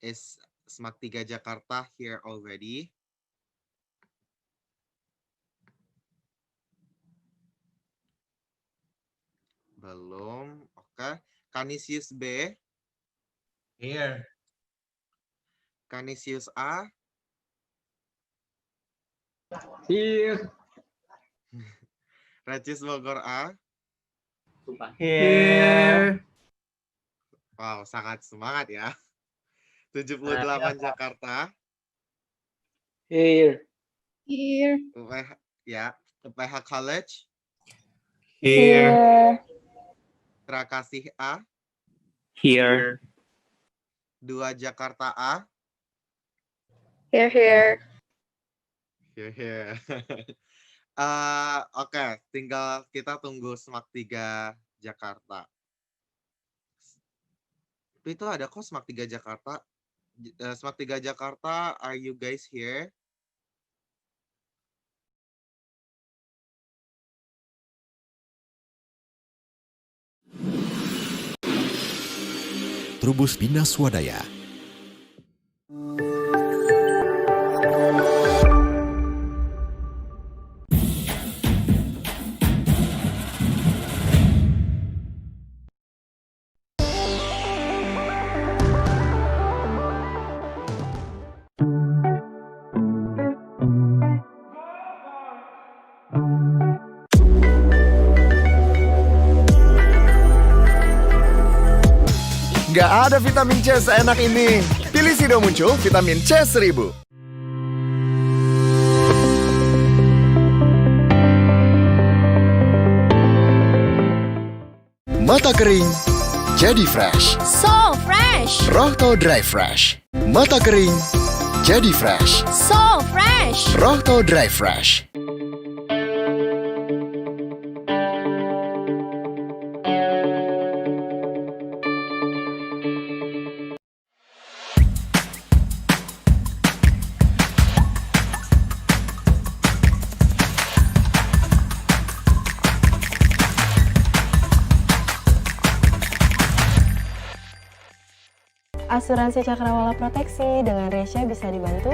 Is SMAK 3 Jakarta here already? Belum. Oke. Canisius B? Here. Canisius A? Here. Racis Bogor A? Here. Wow, sangat semangat ya. 78 Jakarta. Here. Here. UPH College. Here. Trakasih A. Here. 2 Jakarta A. Here, here. Here. Oke, tinggal kita tunggu SMAK 3 Jakarta. Itu ada kok SMAK 3 Jakarta. SMAK 3 Jakarta, are you guys here? Trubus Bina Swadaya. Nggak ada vitamin C seenak ini. Pilih Sido Muncul vitamin C 1000. Mata kering, jadi fresh. So fresh. Rohto Dry Fresh. Mata kering, jadi fresh. So fresh. Rohto Dry Fresh. Asuransi Cakrawala Proteksi dengan Resya bisa dibantu?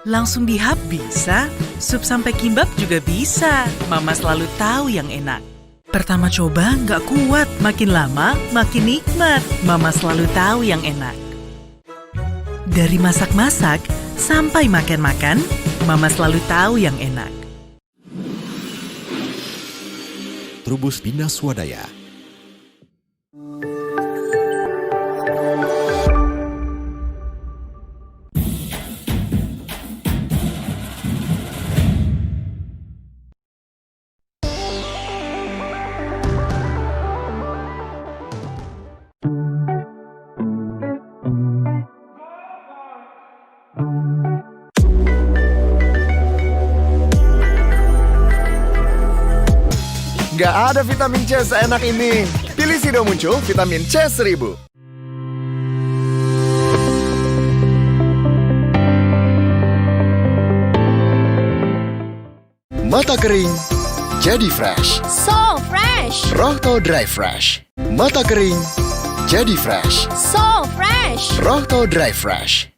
Langsung dihap bisa, sup sampai kimbab juga bisa. Mama selalu tahu yang enak. Pertama coba nggak kuat, makin lama makin nikmat. Mama selalu tahu yang enak. Dari masak-masak sampai makan-makan, Mama selalu tahu yang enak. Trubus Bina Swadaya. Nggak ada vitamin C seenak ini. Pilih Sido Muncul vitamin C 1000. Mata kering, jadi fresh. So fresh. Rohto Dry Fresh. Mata kering, jadi fresh. So fresh. Rohto Dry Fresh.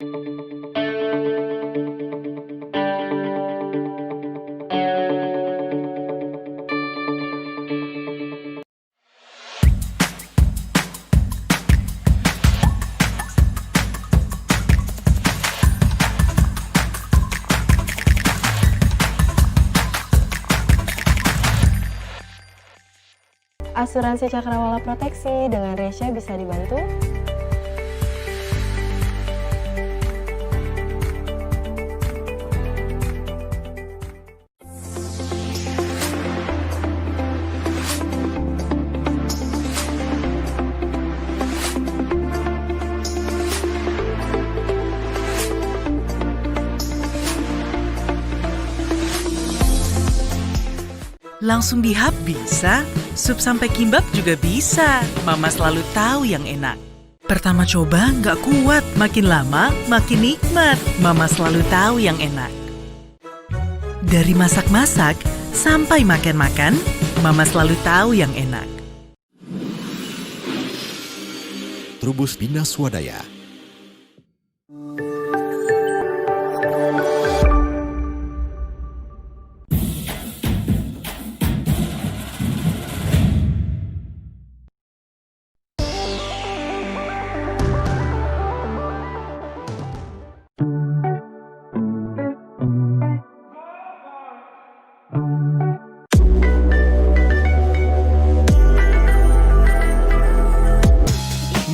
Asuransi Cakrawala Proteksi dengan Resya bisa dibantu? Langsung di hub bisa, sup sampai kimbab juga bisa. Mama selalu tahu yang enak. Pertama coba nggak kuat, makin lama makin nikmat. Mama selalu tahu yang enak. Dari masak-masak sampai makan-makan, Mama selalu tahu yang enak. Trubus Bina Swadaya.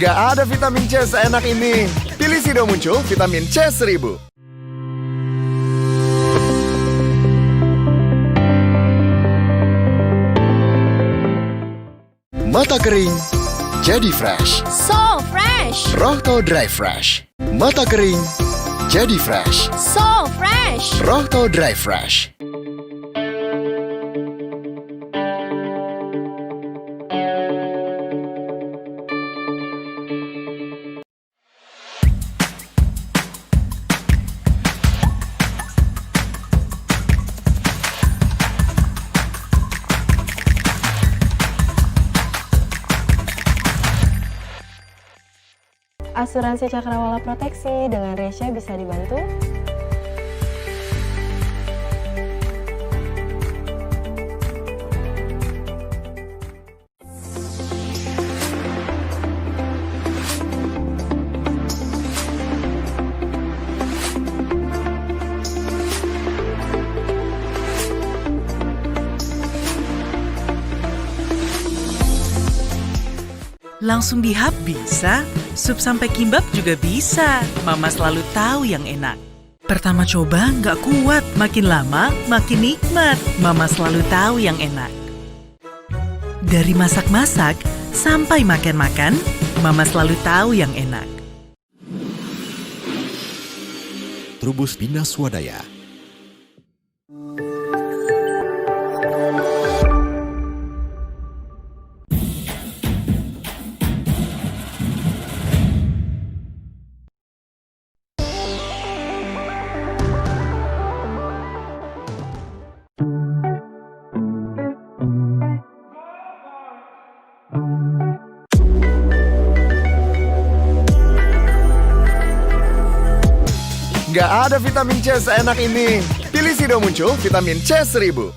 Nggak ada vitamin C seenak ini. Pilih Sido Muncul vitamin C 1000. Mata kering, jadi fresh. So fresh. Rohto Dry Fresh. Mata kering, jadi fresh. So fresh. Rohto Dry Fresh. Asuransi Cakrawala Proteksi dengan Resya bisa dibantu? Langsung di hub bisa, sup sampai kimbab juga bisa. Mama selalu tahu yang enak. Pertama coba nggak kuat, makin lama makin nikmat. Mama selalu tahu yang enak. Dari masak-masak sampai makan-makan, Mama selalu tahu yang enak. Trubus Bina Swadaya. Nggak ada vitamin C seenak ini. Pilih Sido Muncul vitamin C 1000.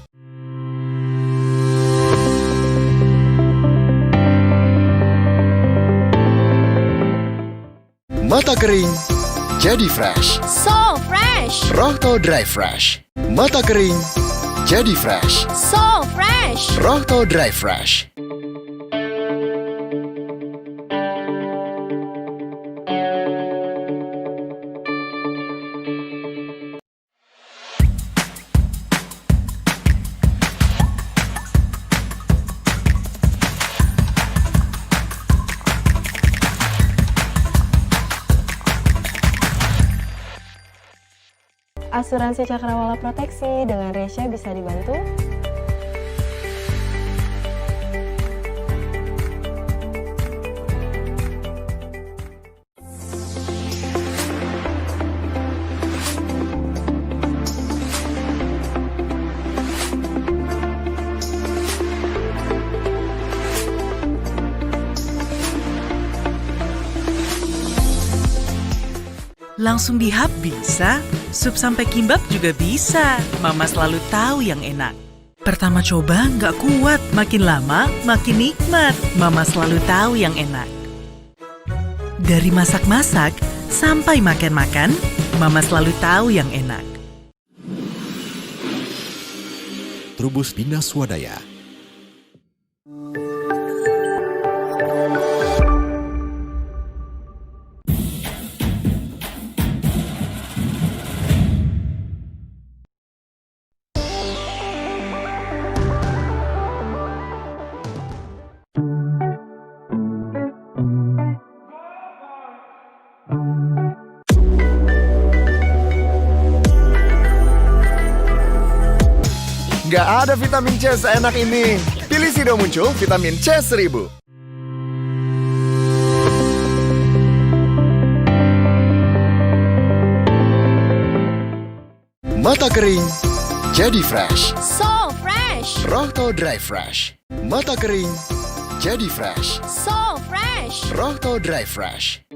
Mata kering, jadi fresh. So fresh. Rohto Dry Fresh. Mata kering, jadi fresh. So fresh. Rohto Dry Fresh. Asuransi Cakrawala Proteksi dengan Resya bisa dibantu? Langsung di hub bisa, sup sampai kimbab juga bisa. Mama selalu tahu yang enak. Pertama coba nggak kuat, makin lama makin nikmat. Mama selalu tahu yang enak. Dari masak-masak sampai makan-makan, Mama selalu tahu yang enak. Trubus Bina Swadaya. Nggak ada vitamin C seenak ini. Pilih Sido Muncul vitamin C 1000. Mata kering, jadi fresh. So fresh. Rohto Dry Fresh. Mata kering, jadi fresh. So fresh. Rohto Dry Fresh.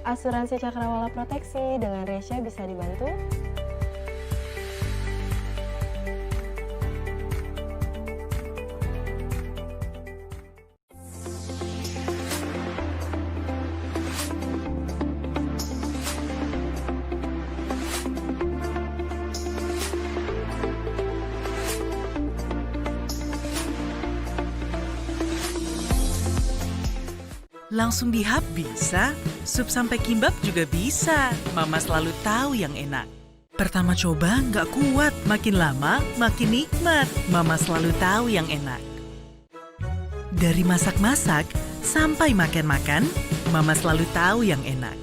Asuransi cakrawala proteksi dengan Resya bisa dibantu. Langsung dihap bisa, sup sampai kimbab juga bisa. Mama selalu tahu yang enak. Pertama coba nggak kuat, makin lama makin nikmat. Mama selalu tahu yang enak. Dari masak-masak sampai makan-makan, Mama selalu tahu yang enak.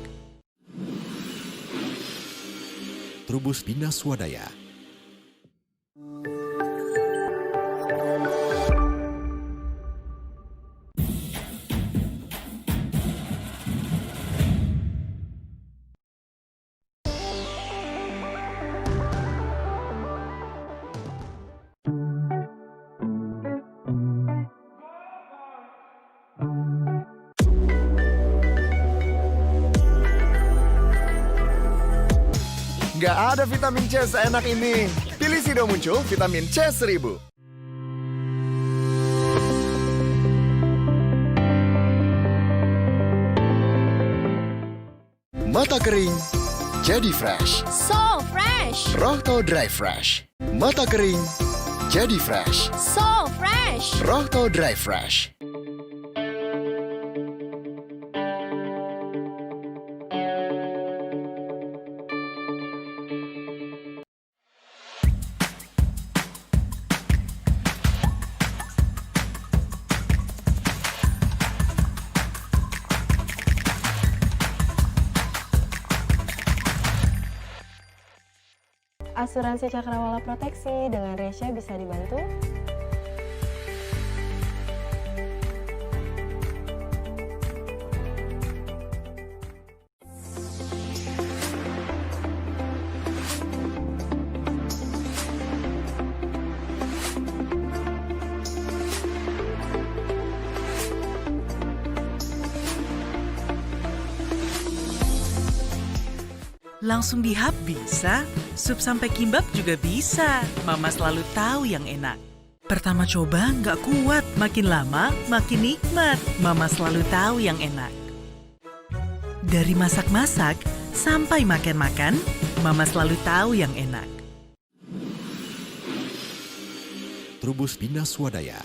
Trubus Bina Swadaya. Nggak ada vitamin C seenak ini. Pilih Sido Muncul vitamin C 1000. Mata kering, jadi fresh. So fresh. Rohto Dry Fresh. Mata kering, jadi fresh. So fresh. Rohto Dry Fresh. Asuransi cakrawala proteksi dengan Resya bisa dibantu. Langsung dihap bisa, sup sampai kimbab juga bisa. Mama selalu tahu yang enak. Pertama coba nggak kuat, makin lama makin nikmat. Mama selalu tahu yang enak. Dari masak-masak sampai makan-makan, Mama selalu tahu yang enak. Trubus Bina Swadaya.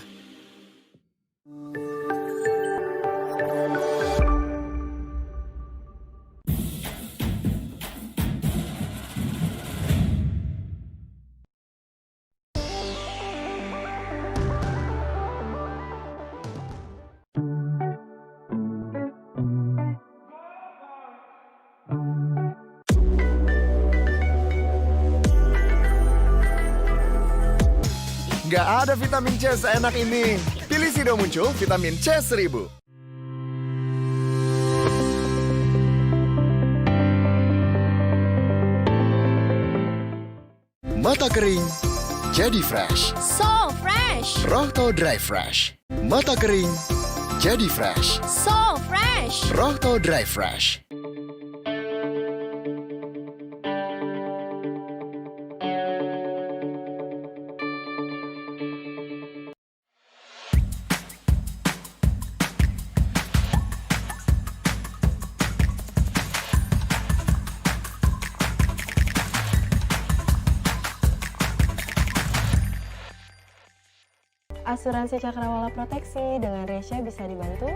Nggak ada vitamin C seenak ini. Pilih Sido Muncul vitamin C 1000. Mata kering, jadi fresh. So fresh. Rohto Dry Fresh. Mata kering, jadi fresh. So fresh. Rohto Dry Fresh. Asuransi cakrawala proteksi dengan Resya bisa dibantu.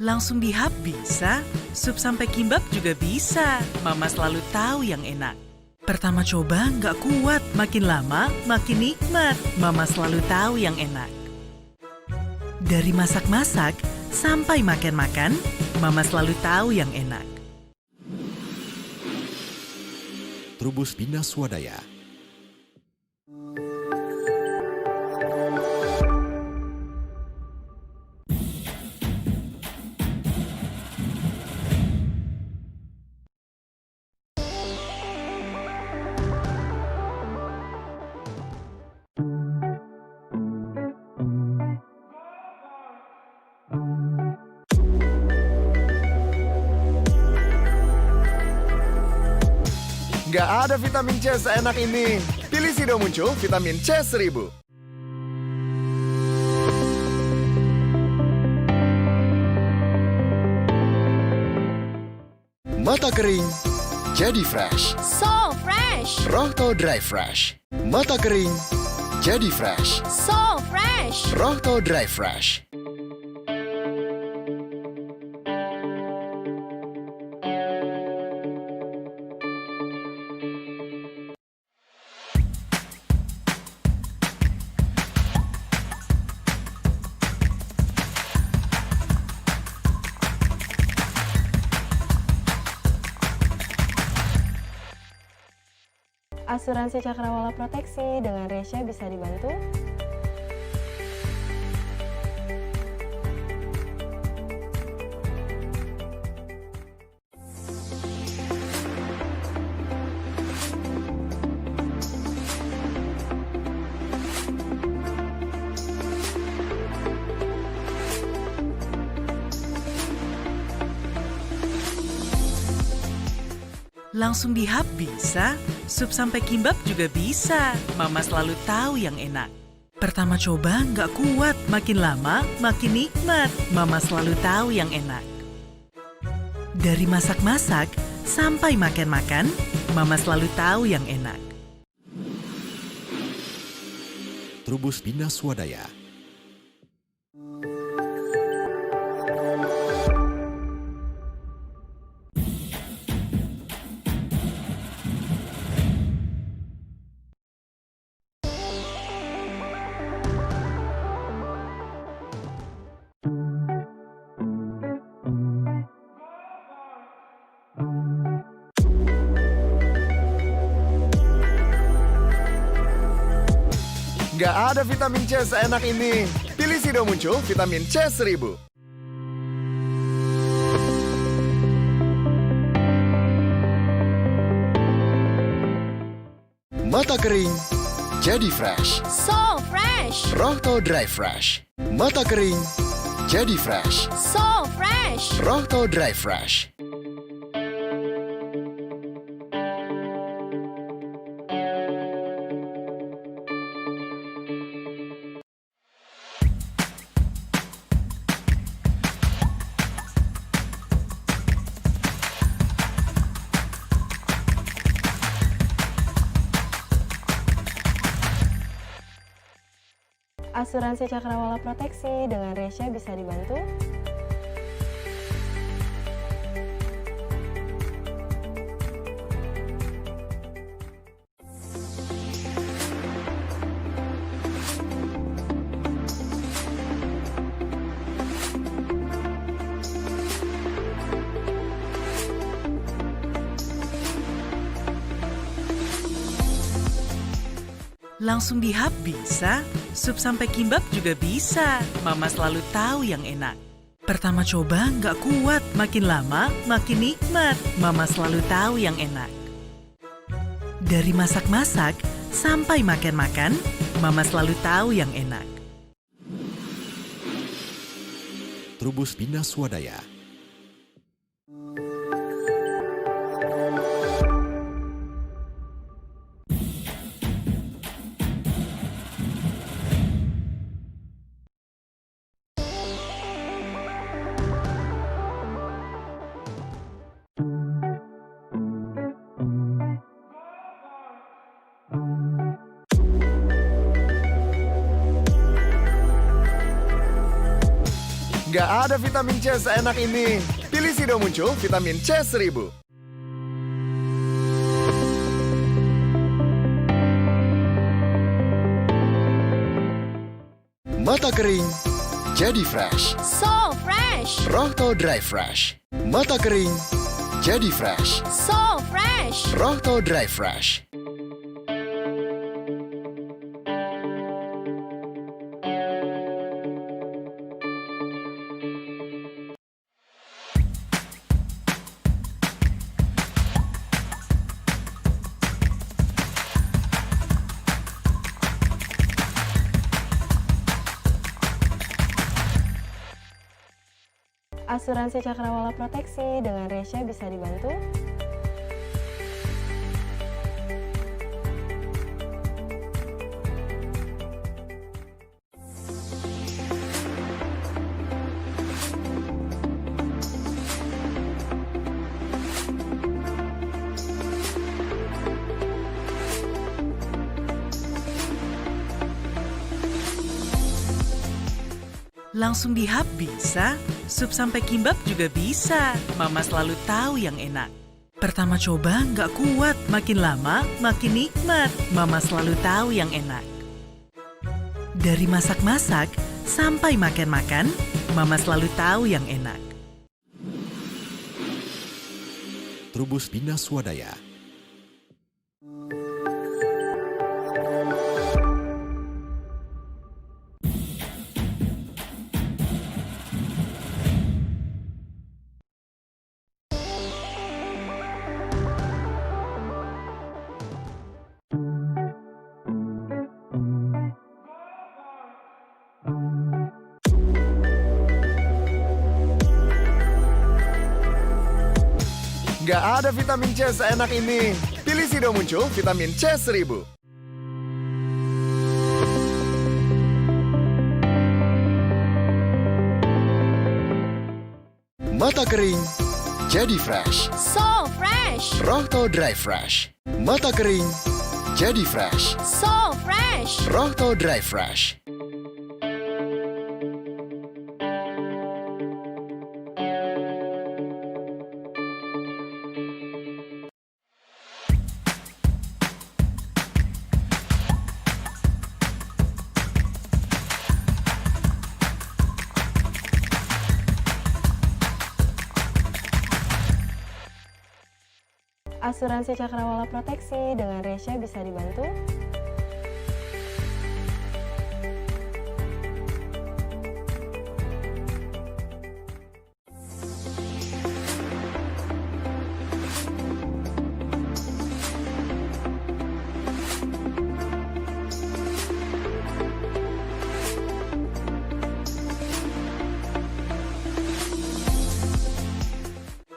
Langsung di hub bisa, sup sampai kimbab juga bisa. Mama selalu tahu yang enak. Pertama coba nggak kuat, makin lama makin nikmat. Mama selalu tahu yang enak. Dari masak-masak sampai makan-makan, Mama selalu tahu yang enak. Trubus Bina Swadaya. Nggak ada vitamin C seenak ini. Pilih Sido Muncul vitamin C 1000. Mata kering, jadi fresh. So fresh. Rohto Dry Fresh. Mata kering, jadi fresh. So fresh. Rohto Dry Fresh. Asuransi Cakrawala Proteksi dengan Resya bisa dibantu? Langsung di hub bisa, sup sampai kimbab juga bisa. Mama selalu tahu yang enak. Pertama coba nggak kuat, makin lama makin nikmat. Mama selalu tahu yang enak. Dari masak-masak sampai makan-makan, Mama selalu tahu yang enak. Trubus Bina Swadaya. Nggak ada vitamin C seenak ini. Pilih Sido Muncul vitamin C 1000. Mata kering, jadi fresh. So fresh. Rohto Dry Fresh. Mata kering, jadi fresh. So fresh. Rohto Dry Fresh. Asuransi Cakrawala Proteksi dengan Resya bisa dibantu? Langsung di hub bisa, sup sampai kimbab juga bisa. Mama selalu tahu yang enak. Pertama coba nggak kuat, makin lama makin nikmat. Mama selalu tahu yang enak. Dari masak-masak sampai makan-makan, Mama selalu tahu yang enak. Trubus Bina Swadaya. Nggak ada vitamin C seenak ini. Pilih Sido Muncul vitamin C 1000. Mata kering, jadi fresh. So fresh. Rohto Dry Fresh. Mata kering, jadi fresh. So fresh. Rohto Dry Fresh. Asuransi cakrawala proteksi dengan Resya bisa dibantu. Langsung dihap bisa, sup sampai kimbap juga bisa. Mama selalu tahu yang enak. Pertama coba nggak kuat, makin lama makin nikmat. Mama selalu tahu yang enak. Dari masak-masak sampai makan-makan, Mama selalu tahu yang enak. Trubus Bina Swadaya. Nggak ada vitamin C seenak ini. Pilih Sido Muncul vitamin C 1000. Mata kering, jadi fresh. So fresh. Rohto Dry Fresh. Mata kering, jadi fresh. So fresh. Rohto Dry Fresh. Asuransi cakrawala proteksi dengan Resya bisa dibantu.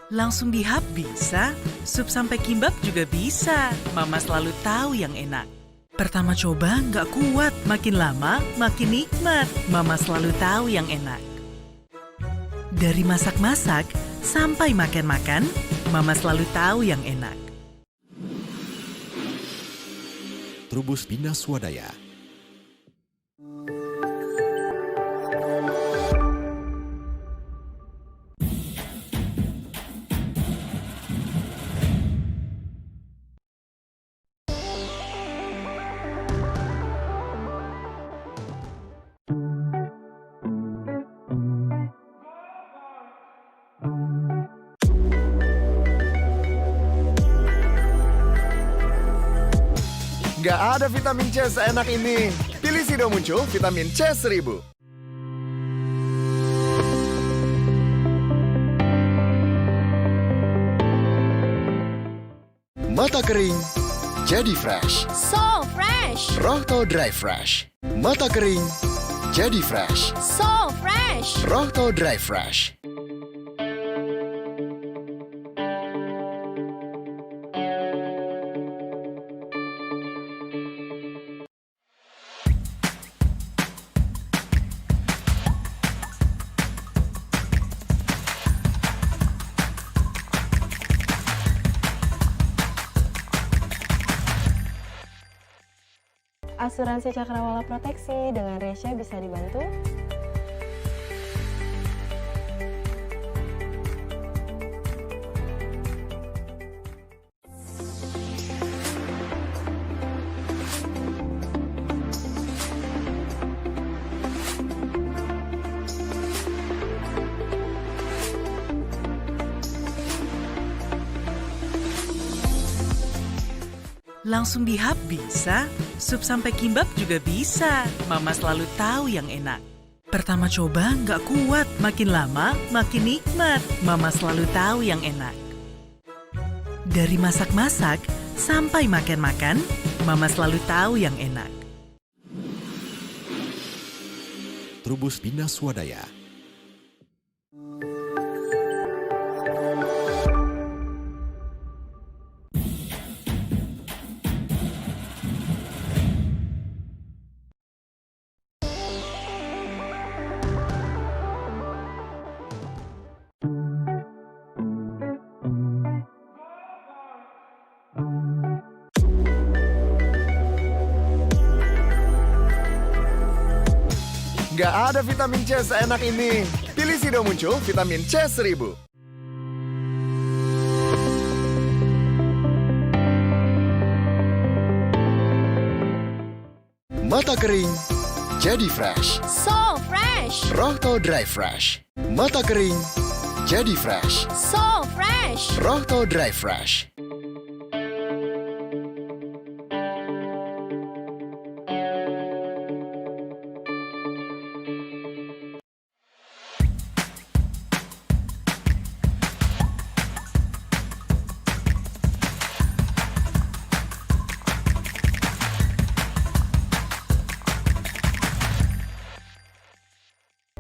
Langsung dihap bisa, sup sampai kimbap juga bisa. Mama selalu tahu yang enak. Pertama coba nggak kuat, makin lama makin nikmat. Mama selalu tahu yang enak. Dari masak-masak sampai makan-makan, Mama selalu tahu yang enak. Trubus Bina Swadaya. Nggak ada vitamin C seenak ini. Pilih Sido Muncul vitamin C 1000. Mata kering, jadi fresh. So fresh. Rohto Dry Fresh. Mata kering, jadi fresh. So fresh. Rohto Dry Fresh. Asuransi cakrawala proteksi dengan Resya bisa dibantu. Langsung dihap bisa, sup sampai kimbab juga bisa. Mama selalu tahu yang enak. Pertama coba nggak kuat, makin lama makin nikmat. Mama selalu tahu yang enak. Dari masak-masak sampai makan-makan, Mama selalu tahu yang enak. Trubus Bina Swadaya. Nggak ada vitamin C seenak ini. Pilih Sido Muncul vitamin C 1000. Mata kering, jadi fresh. So fresh. Rohto Dry Fresh. Mata kering, jadi fresh. So fresh. Rohto Dry Fresh.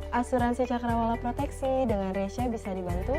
Asuransi Cakrawala Proteksi dengan Resya bisa dibantu?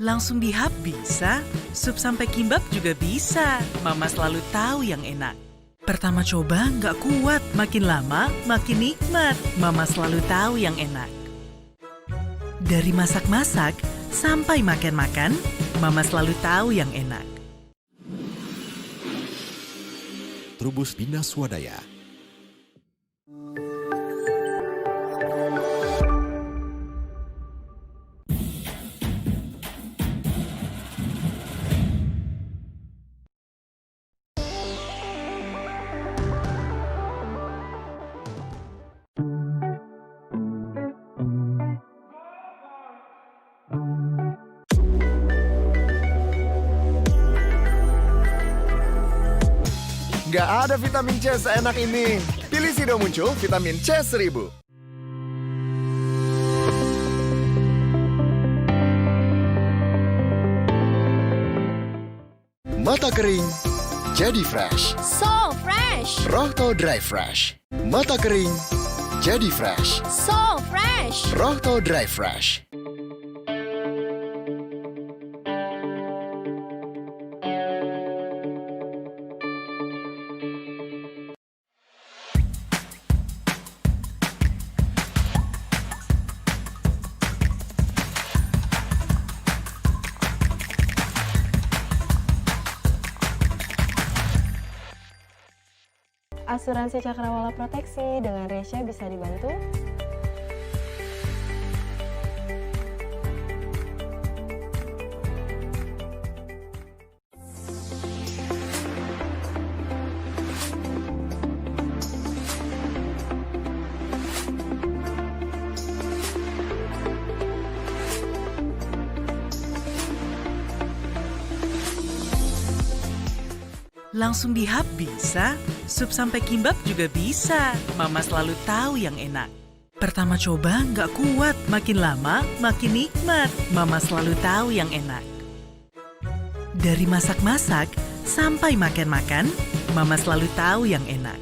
Langsung dihap bisa, sup sampai kimbab juga bisa. Mama selalu tahu yang enak. Pertama coba nggak kuat, makin lama makin nikmat. Mama selalu tahu yang enak. Dari masak-masak sampai makan-makan, Mama selalu tahu yang enak. Trubus Bina Swadaya. Nggak ada vitamin C seenak ini. Pilih Sido Muncul vitamin C 1000. Mata kering, jadi fresh. So fresh. Rohto Dry Fresh. Mata kering, jadi fresh. So fresh. Rohto Dry Fresh. Asuransi Cakrawala Proteksi dengan Resya bisa dibantu? Langsung dihap bisa, sup sampai kimbab juga bisa. Mama selalu tahu yang enak. Pertama coba nggak kuat, makin lama makin nikmat. Mama selalu tahu yang enak. Dari masak-masak sampai makan-makan, Mama selalu tahu yang enak.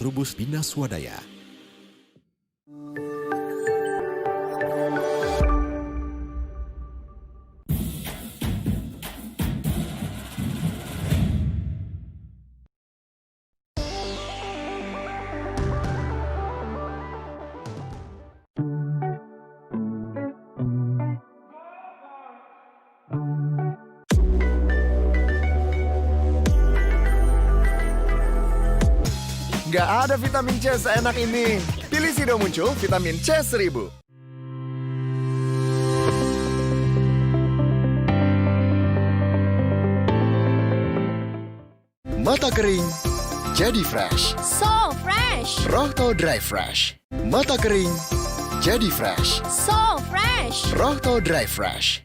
Trubus Bina Swadaya. Nggak ada vitamin C seenak ini. Pilih Sido Muncul vitamin C 1000. Mata kering, jadi fresh. So fresh. Rohto Dry Fresh. Mata kering, jadi fresh. So fresh. Rohto Dry Fresh.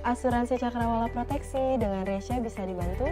Asuransi cakrawala proteksi dengan Resya bisa dibantu.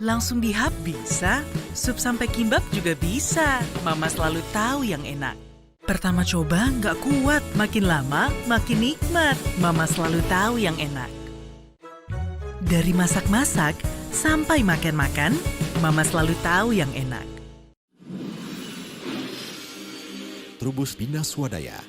Langsung dihap bisa, sup sampai kimbab juga bisa. Mama selalu tahu yang enak. Pertama coba nggak kuat, makin lama makin nikmat. Mama selalu tahu yang enak. Dari masak-masak sampai makan-makan, Mama selalu tahu yang enak. Trubus Bina Swadaya.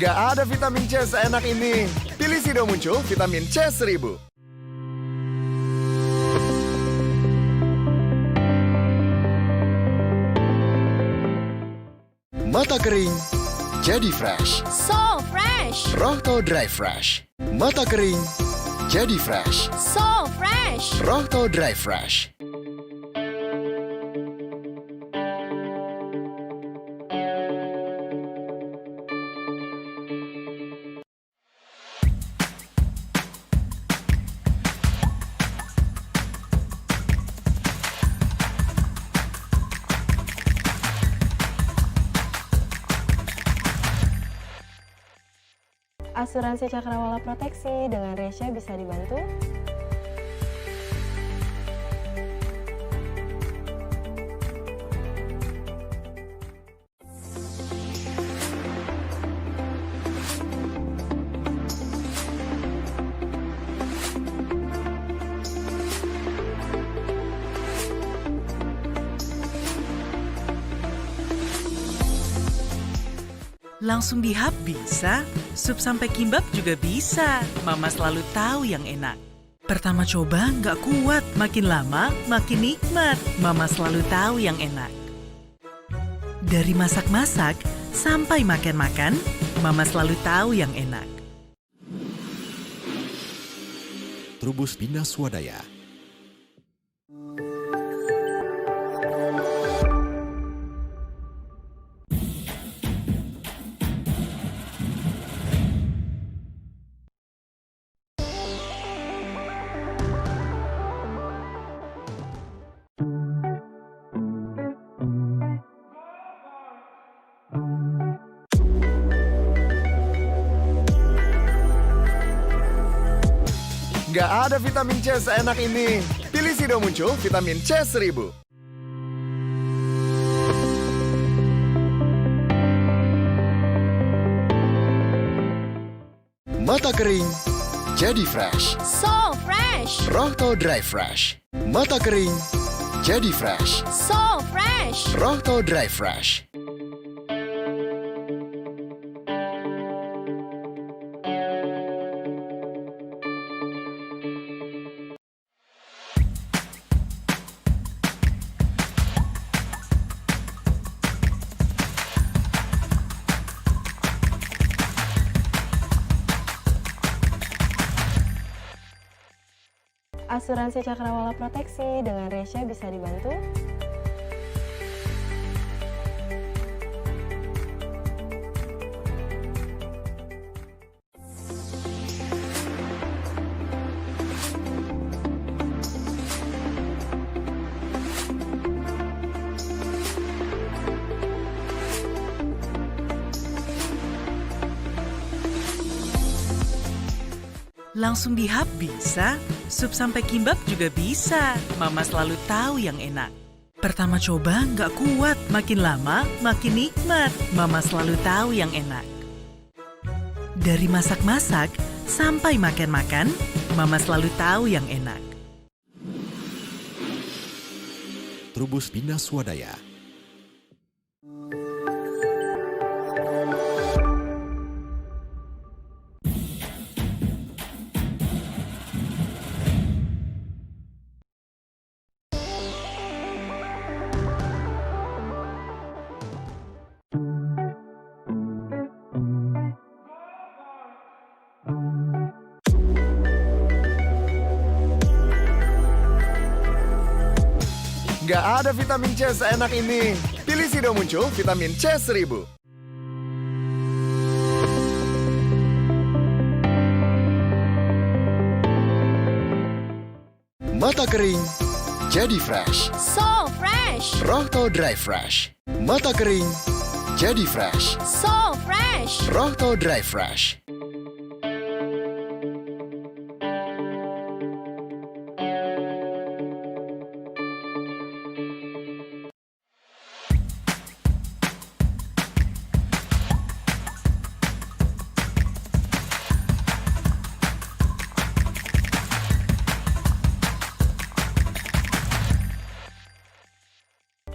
Nggak ada vitamin C seenak ini. Pilih Sido Muncul vitamin C 1000. Mata kering, jadi fresh. So fresh. Rohto Dry Fresh. Mata kering, jadi fresh. So fresh. Rohto Dry Fresh. Asuransi cakrawala proteksi dengan Resya bisa dibantu. Langsung dihap bisa, sup sampai kimbab juga bisa. Mama selalu tahu yang enak. Pertama coba nggak kuat, makin lama makin nikmat. Mama selalu tahu yang enak. Dari masak-masak sampai makan-makan, Mama selalu tahu yang enak. Trubus Bina Swadaya. Nggak ada vitamin C seenak ini. Pilih Sido Muncul vitamin C 1000. Mata kering, jadi fresh. So fresh. Rohto Dry Fresh. Mata kering, jadi fresh. So fresh. Rohto Dry Fresh. Asuransi cakrawala proteksi dengan Resya bisa dibantu. Langsung di hub bisa, sup sampai kimbab juga bisa. Mama selalu tahu yang enak. Pertama coba nggak kuat, makin lama makin nikmat. Mama selalu tahu yang enak. Dari masak-masak sampai makan-makan, Mama selalu tahu yang enak. Trubus Bina Swadaya. Nggak ada vitamin C seenak ini. Pilih Sido Muncul vitamin C 1000. Mata kering, jadi fresh. So fresh. Rohto Dry Fresh. Mata kering, jadi fresh. So fresh. Rohto Dry Fresh.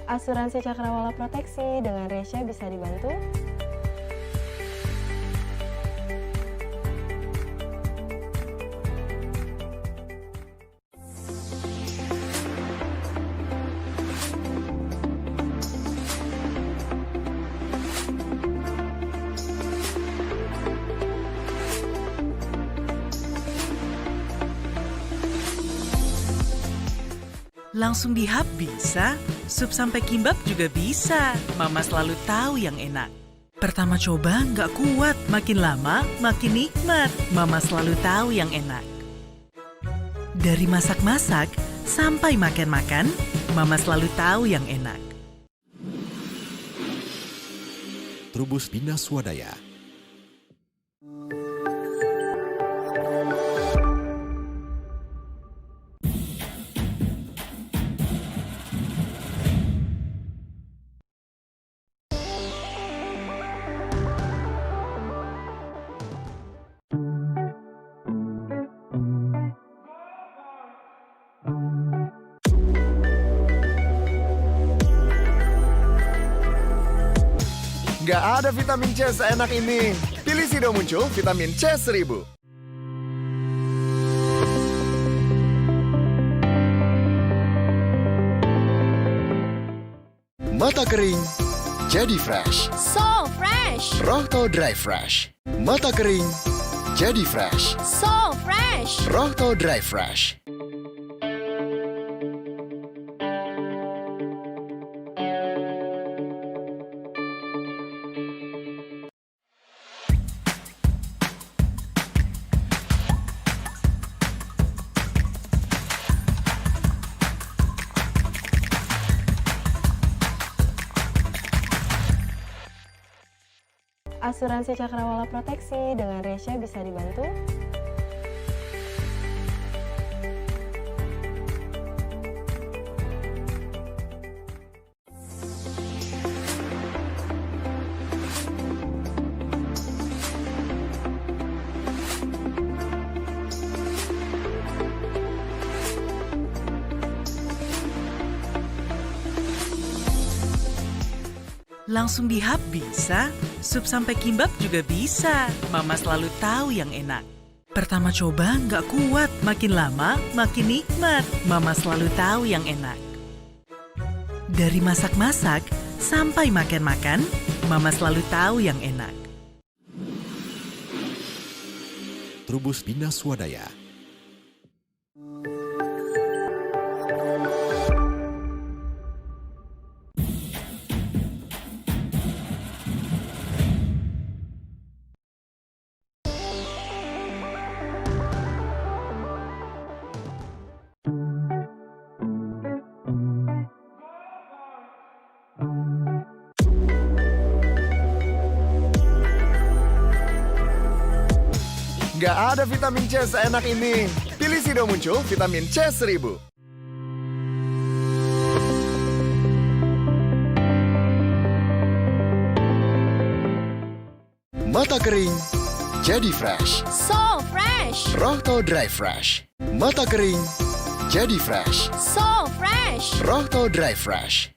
Asuransi Cakrawala Proteksi dengan Resya bisa dibantu? Langsung di hub bisa, sup sampai kimbab juga bisa. Mama selalu tahu yang enak. Pertama coba nggak kuat, makin lama makin nikmat. Mama selalu tahu yang enak. Dari masak-masak sampai makan-makan, Mama selalu tahu yang enak. Trubus Bina Swadaya. Nggak ada vitamin C seenak ini. Pilih Sido Muncul vitamin C 1000. Mata kering, jadi fresh. So fresh. Rohto Dry Fresh. Mata kering, jadi fresh. So fresh. Rohto Dry Fresh. Asuransi Cakrawala Proteksi dengan Resya bisa dibantu? Langsung di hub bisa, sup sampai kimbab juga bisa. Mama selalu tahu yang enak. Pertama coba nggak kuat, makin lama makin nikmat. Mama selalu tahu yang enak. Dari masak-masak sampai makan-makan, Mama selalu tahu yang enak. Trubus Bina Swadaya. Nggak ada vitamin C seenak ini. Pilih Sido Muncul vitamin C 1000. Mata kering, jadi fresh. So fresh. Rohto Dry Fresh. Mata kering, jadi fresh. So fresh. Rohto Dry Fresh.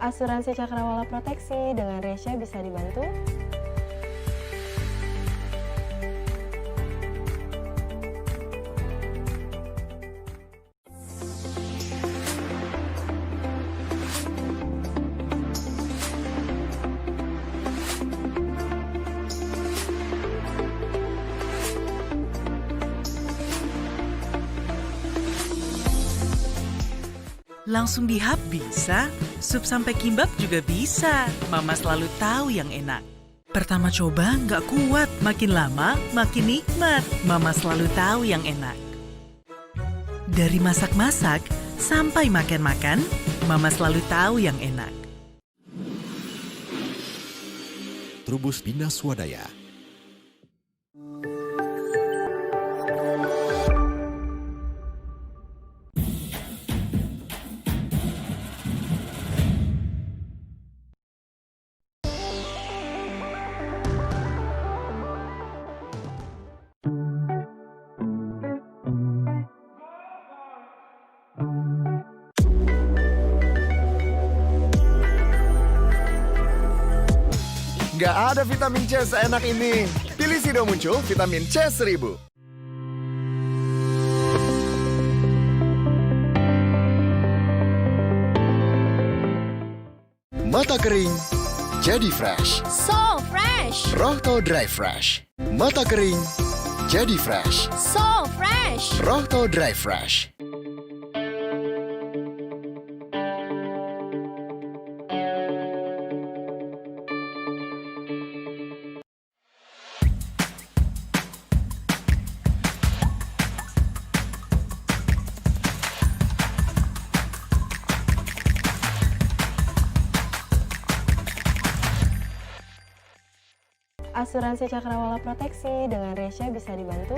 Asuransi cakrawala proteksi dengan Resya bisa dibantu. Langsung dihap bisa, sup sampai kimbab juga bisa. Mama selalu tahu yang enak. Pertama coba nggak kuat, makin lama makin nikmat. Mama selalu tahu yang enak. Dari masak-masak sampai makan-makan, Mama selalu tahu yang enak. Trubus Bina Swadaya. Nggak ada vitamin C seenak ini. Pilih Sido Muncul vitamin C 1000. Mata kering, jadi fresh. So fresh. Rohto Dry Fresh. Mata kering, jadi fresh. So fresh. Rohto Dry Fresh. Asuransi cakrawala proteksi dengan Resya bisa dibantu.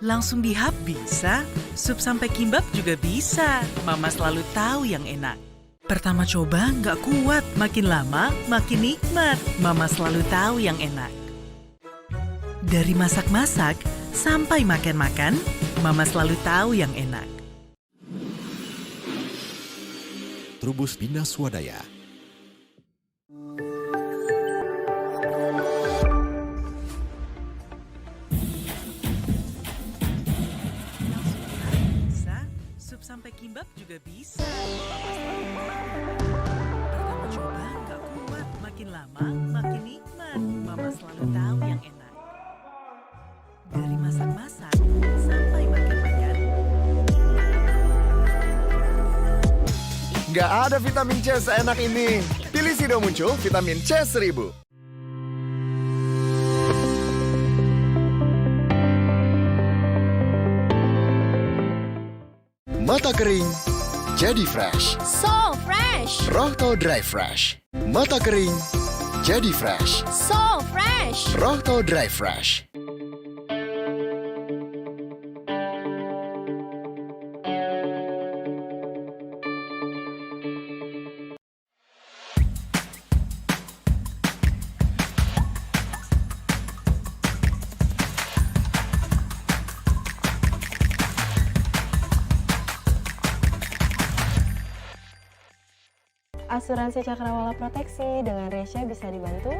Langsung dihap bisa, sup sampai kimbab juga bisa. Mama selalu tahu yang enak. Pertama coba nggak kuat, makin lama makin nikmat. Mama selalu tahu yang enak. Dari masak-masak sampai makan-makan, Mama selalu tahu yang enak. Trubus Bina Swadaya. Sampai kimbab juga bisa. Pertama coba nggak kuat, makin lama makin nikmat. Mama selalu tahu yang enak. Dari masak-masak sampai makan-makan. Nggak ada vitamin C seenak ini. Pilih Sido Muncul vitamin C 1000. Mata kering, jadi fresh. So fresh. Rohto Dry Fresh. Mata kering, jadi fresh. So fresh. Rohto Dry Fresh. Asuransi cakrawala proteksi dengan Resya bisa dibantu.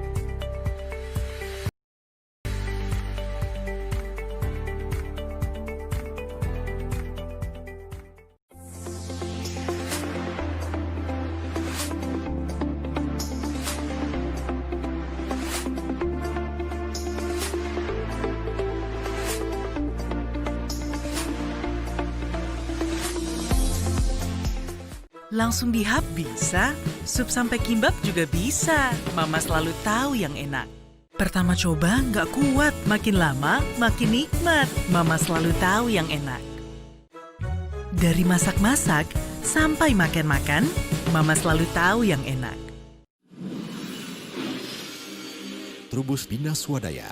Langsung dihap bisa, sup sampai kimbab juga bisa. Mama selalu tahu yang enak. Pertama coba nggak kuat, makin lama makin nikmat. Mama selalu tahu yang enak. Dari masak-masak sampai makan-makan, Mama selalu tahu yang enak. Trubus Bina Swadaya.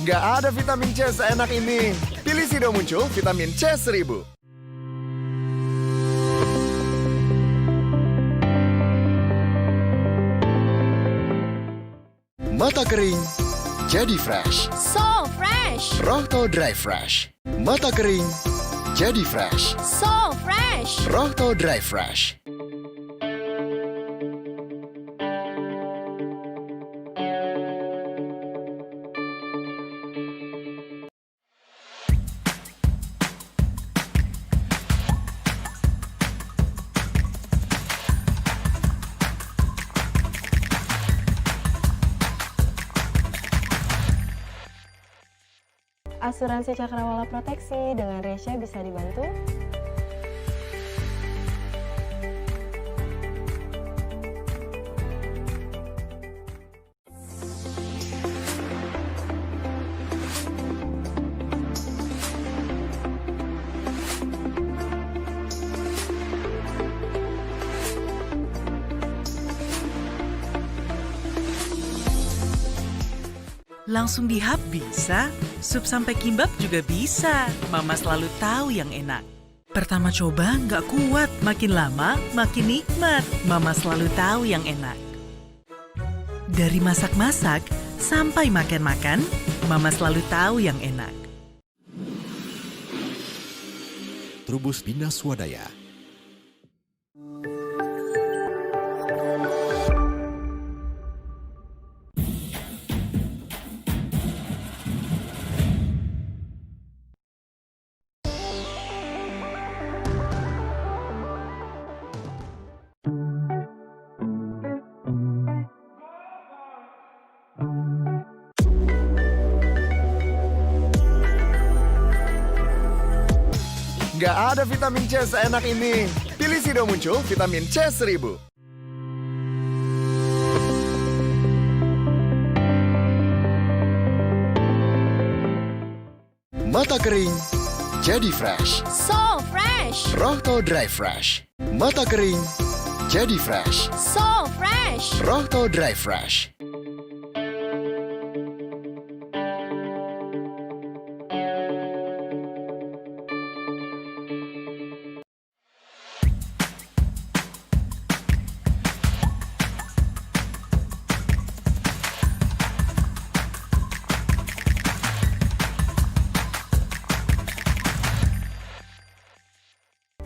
Nggak ada vitamin C seenak ini. Pilih Sido Muncul vitamin C 1000. Mata kering, jadi fresh. So fresh. Rohto Dry Fresh. Mata kering, jadi fresh. So fresh. Rohto Dry Fresh. Asuransi Cakrawala Proteksi dengan Resya bisa dibantu? Langsung dihap bisa, sup sampai kimbab juga bisa. Mama selalu tahu yang enak. Pertama coba nggak kuat, makin lama makin nikmat. Mama selalu tahu yang enak. Dari masak-masak sampai makan-makan, Mama selalu tahu yang enak. Trubus Bina Swadaya. Nggak ada vitamin C seenak ini. Pilih Sido Muncul vitamin C 1000. Mata kering, jadi fresh. So fresh. Rohto Dry Fresh. Mata kering, jadi fresh. So fresh. Rohto Dry Fresh.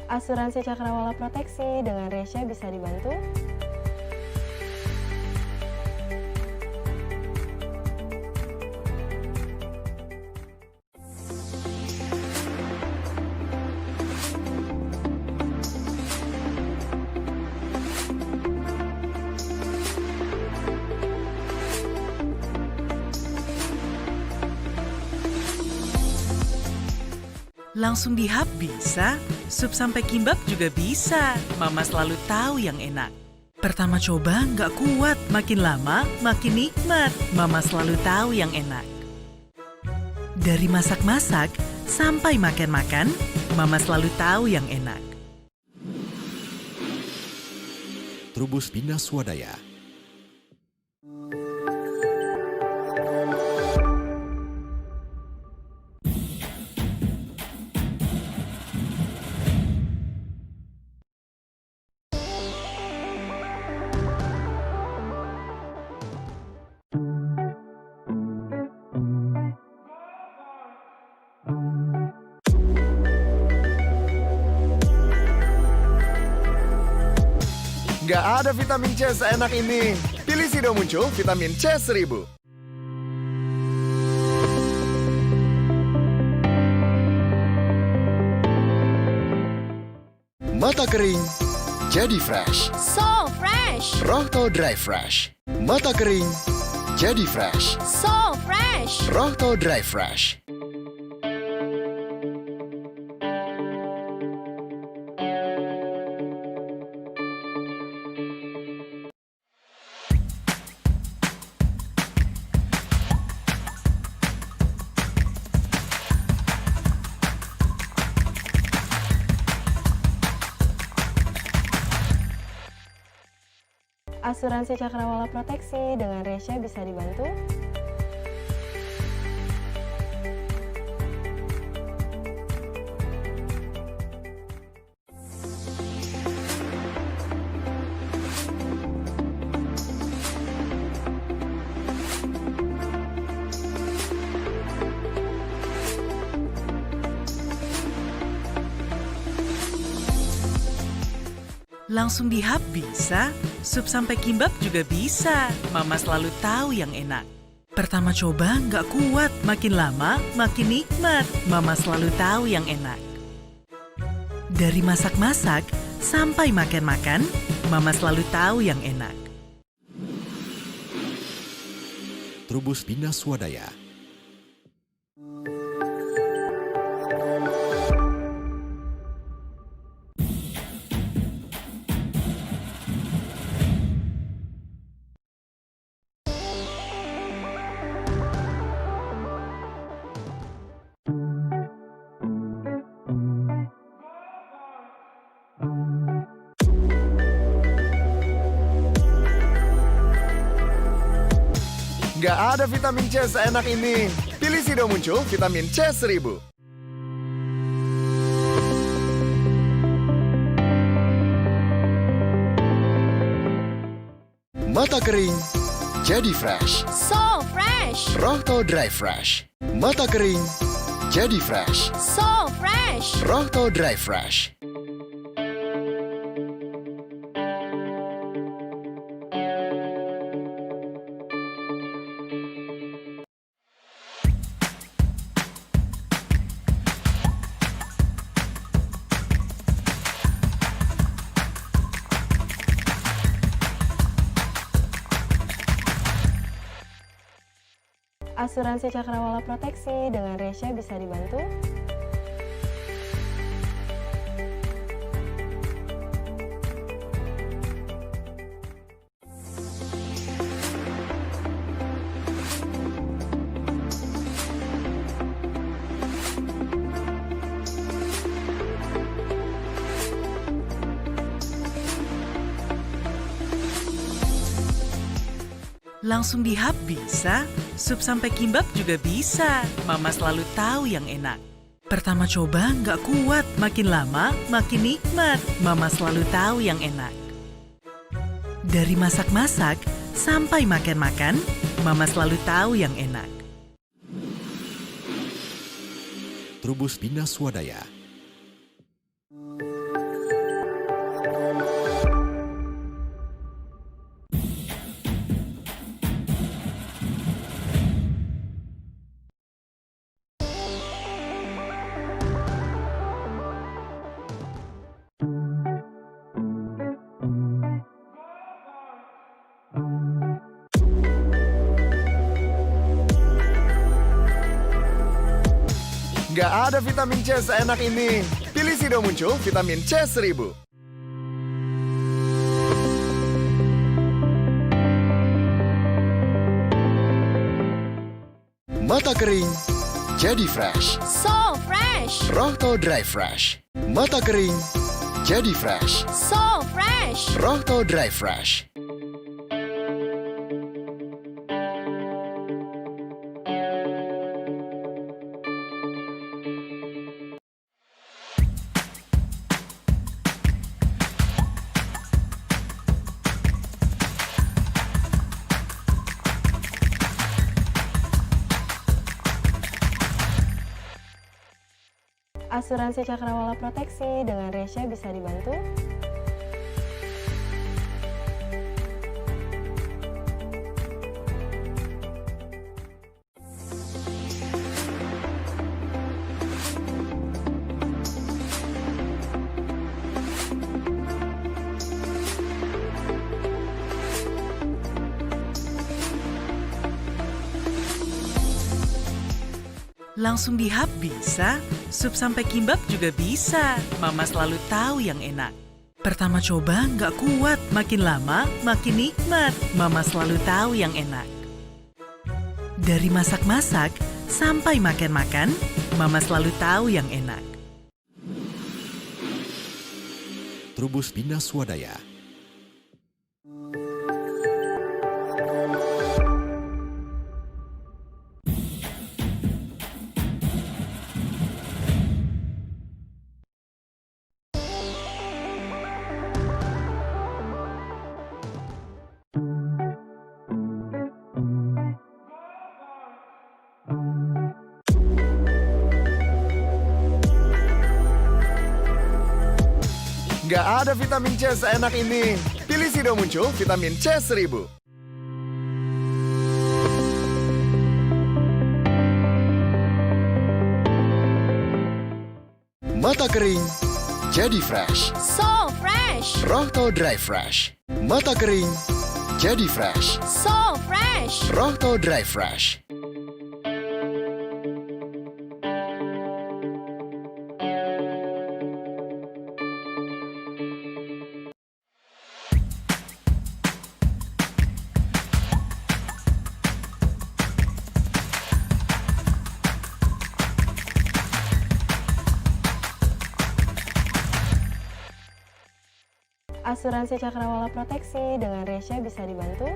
Asuransi Cakrawala Proteksi dengan Resya bisa dibantu? Langsung dihap bisa, sup sampai kimbab juga bisa. Mama selalu tahu yang enak. Pertama coba nggak kuat, makin lama makin nikmat. Mama selalu tahu yang enak. Dari masak-masak sampai makan-makan, Mama selalu tahu yang enak. Trubus Bina Swadaya. Nggak Nggak ada vitamin C seenak ini. Pilih Sido Muncul vitamin C 1000. Mata kering, jadi fresh. So fresh. Rohto Dry Fresh. Mata kering, jadi fresh. So fresh. Rohto Dry Fresh. Asuransi Cakrawala Proteksi dengan Resya bisa dibantu? Langsung di hub bisa, sup sampai kimbab juga bisa. Mama selalu tahu yang enak. Pertama coba nggak kuat, makin lama makin nikmat. Mama selalu tahu yang enak. Dari masak-masak sampai makan-makan, Mama selalu tahu yang enak. Trubus Bina Swadaya. Nggak ada vitamin C seenak ini. Pilih Sido Muncul vitamin C 1000. Mata kering, jadi fresh. So fresh. Rohto Dry Fresh. Mata kering, jadi fresh. So fresh. Rohto Dry Fresh. Asuransi Cakrawala Proteksi dengan Resya bisa dibantu? Langsung di hub bisa, sup sampai kimbab juga bisa. Mama selalu tahu yang enak. Pertama coba nggak kuat, makin lama makin nikmat. Mama selalu tahu yang enak. Dari masak-masak sampai makan-makan, Mama selalu tahu yang enak. Trubus Bina Swadaya. Nggak ada vitamin C seenak ini. Pilih Sido Muncul vitamin C 1000. Mata kering, jadi fresh. So fresh. Rohto Dry Fresh. Mata kering, jadi fresh. So fresh. Rohto Dry Fresh. Asuransi Cakrawala Proteksi dengan Resya bisa dibantu? Langsung dihap bisa, sup sampai kimbab juga bisa. Mama selalu tahu yang enak. Pertama coba nggak kuat, makin lama makin nikmat. Mama selalu tahu yang enak. Dari masak-masak sampai makan-makan, Mama selalu tahu yang enak. Trubus Bina Swadaya. Nggak ada vitamin C seenak ini. Pilih Sido Muncul vitamin C 1000. Mata kering, jadi fresh. So fresh. Rohto Dry Fresh. Mata kering, jadi fresh. So fresh. Rohto Dry Fresh. Asuransi Cakrawala Proteksi dengan Resya bisa dibantu?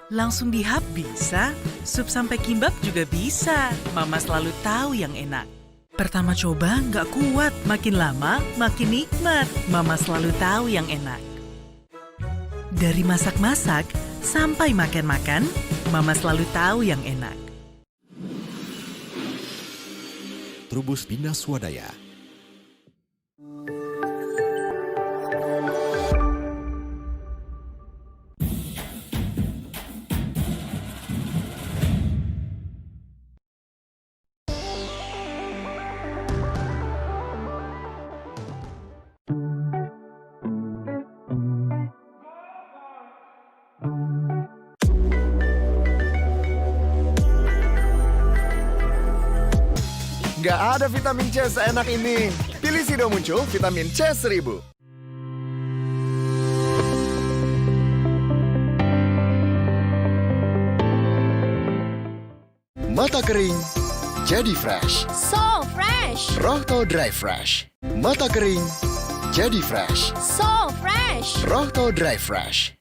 Langsung dihap bisa, sup sampai kimbab juga bisa. Mama selalu tahu yang enak. Pertama coba nggak kuat, makin lama makin nikmat. Mama selalu tahu yang enak. Dari masak-masak sampai makan-makan, Mama selalu tahu yang enak. Trubus Bina Swadaya. Nggak ada vitamin C seenak ini. Pilih Sido Muncul vitamin C 1000. Mata kering, jadi fresh. So fresh. Rohto Dry Fresh. Mata kering, jadi fresh. So fresh. Rohto Dry Fresh.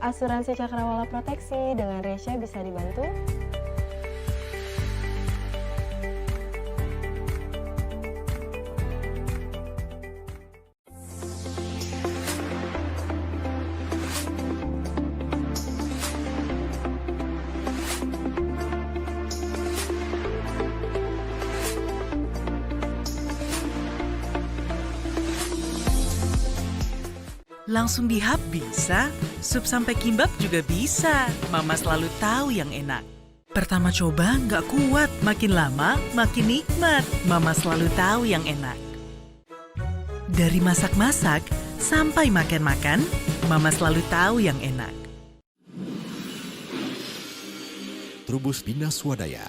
Asuransi Cakrawala Proteksi dengan Resya bisa dibantu? Langsung dihap bisa, sup sampai kimbab juga bisa. Mama selalu tahu yang enak. Pertama coba nggak kuat, makin lama makin nikmat. Mama selalu tahu yang enak. Dari masak-masak sampai makan-makan, Mama selalu tahu yang enak. Trubus Bina Swadaya.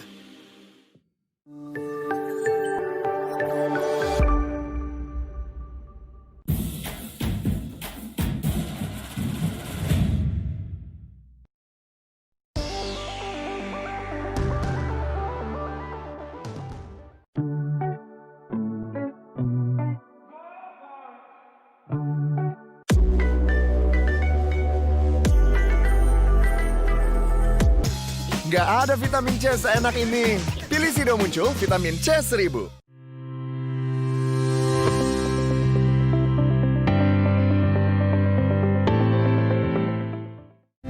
Nggak ada vitamin C seenak ini. Pilih Sido Muncul vitamin C 1000.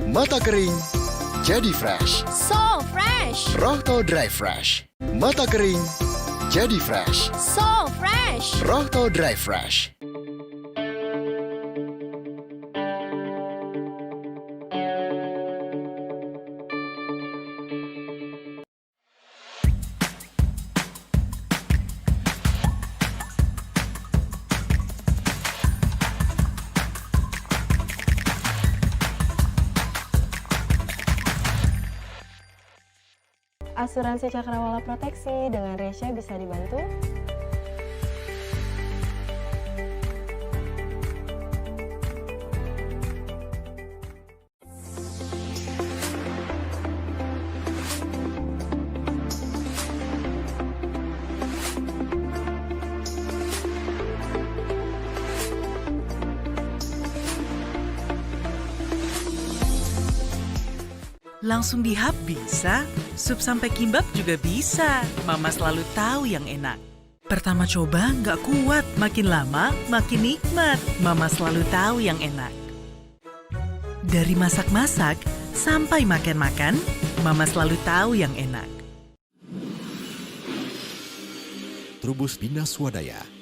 Mata kering, jadi fresh. So fresh. Rohto Dry Fresh. Mata kering, jadi fresh. So fresh. Rohto Dry Fresh. Asuransi Cakrawala Proteksi dengan Resya bisa dibantu? Langsung di hub bisa, sup sampai kimbab juga bisa. Mama selalu tahu yang enak. Pertama coba nggak kuat, makin lama makin nikmat. Mama selalu tahu yang enak. Dari masak-masak sampai makan-makan, Mama selalu tahu yang enak. Trubus Bina Swadaya.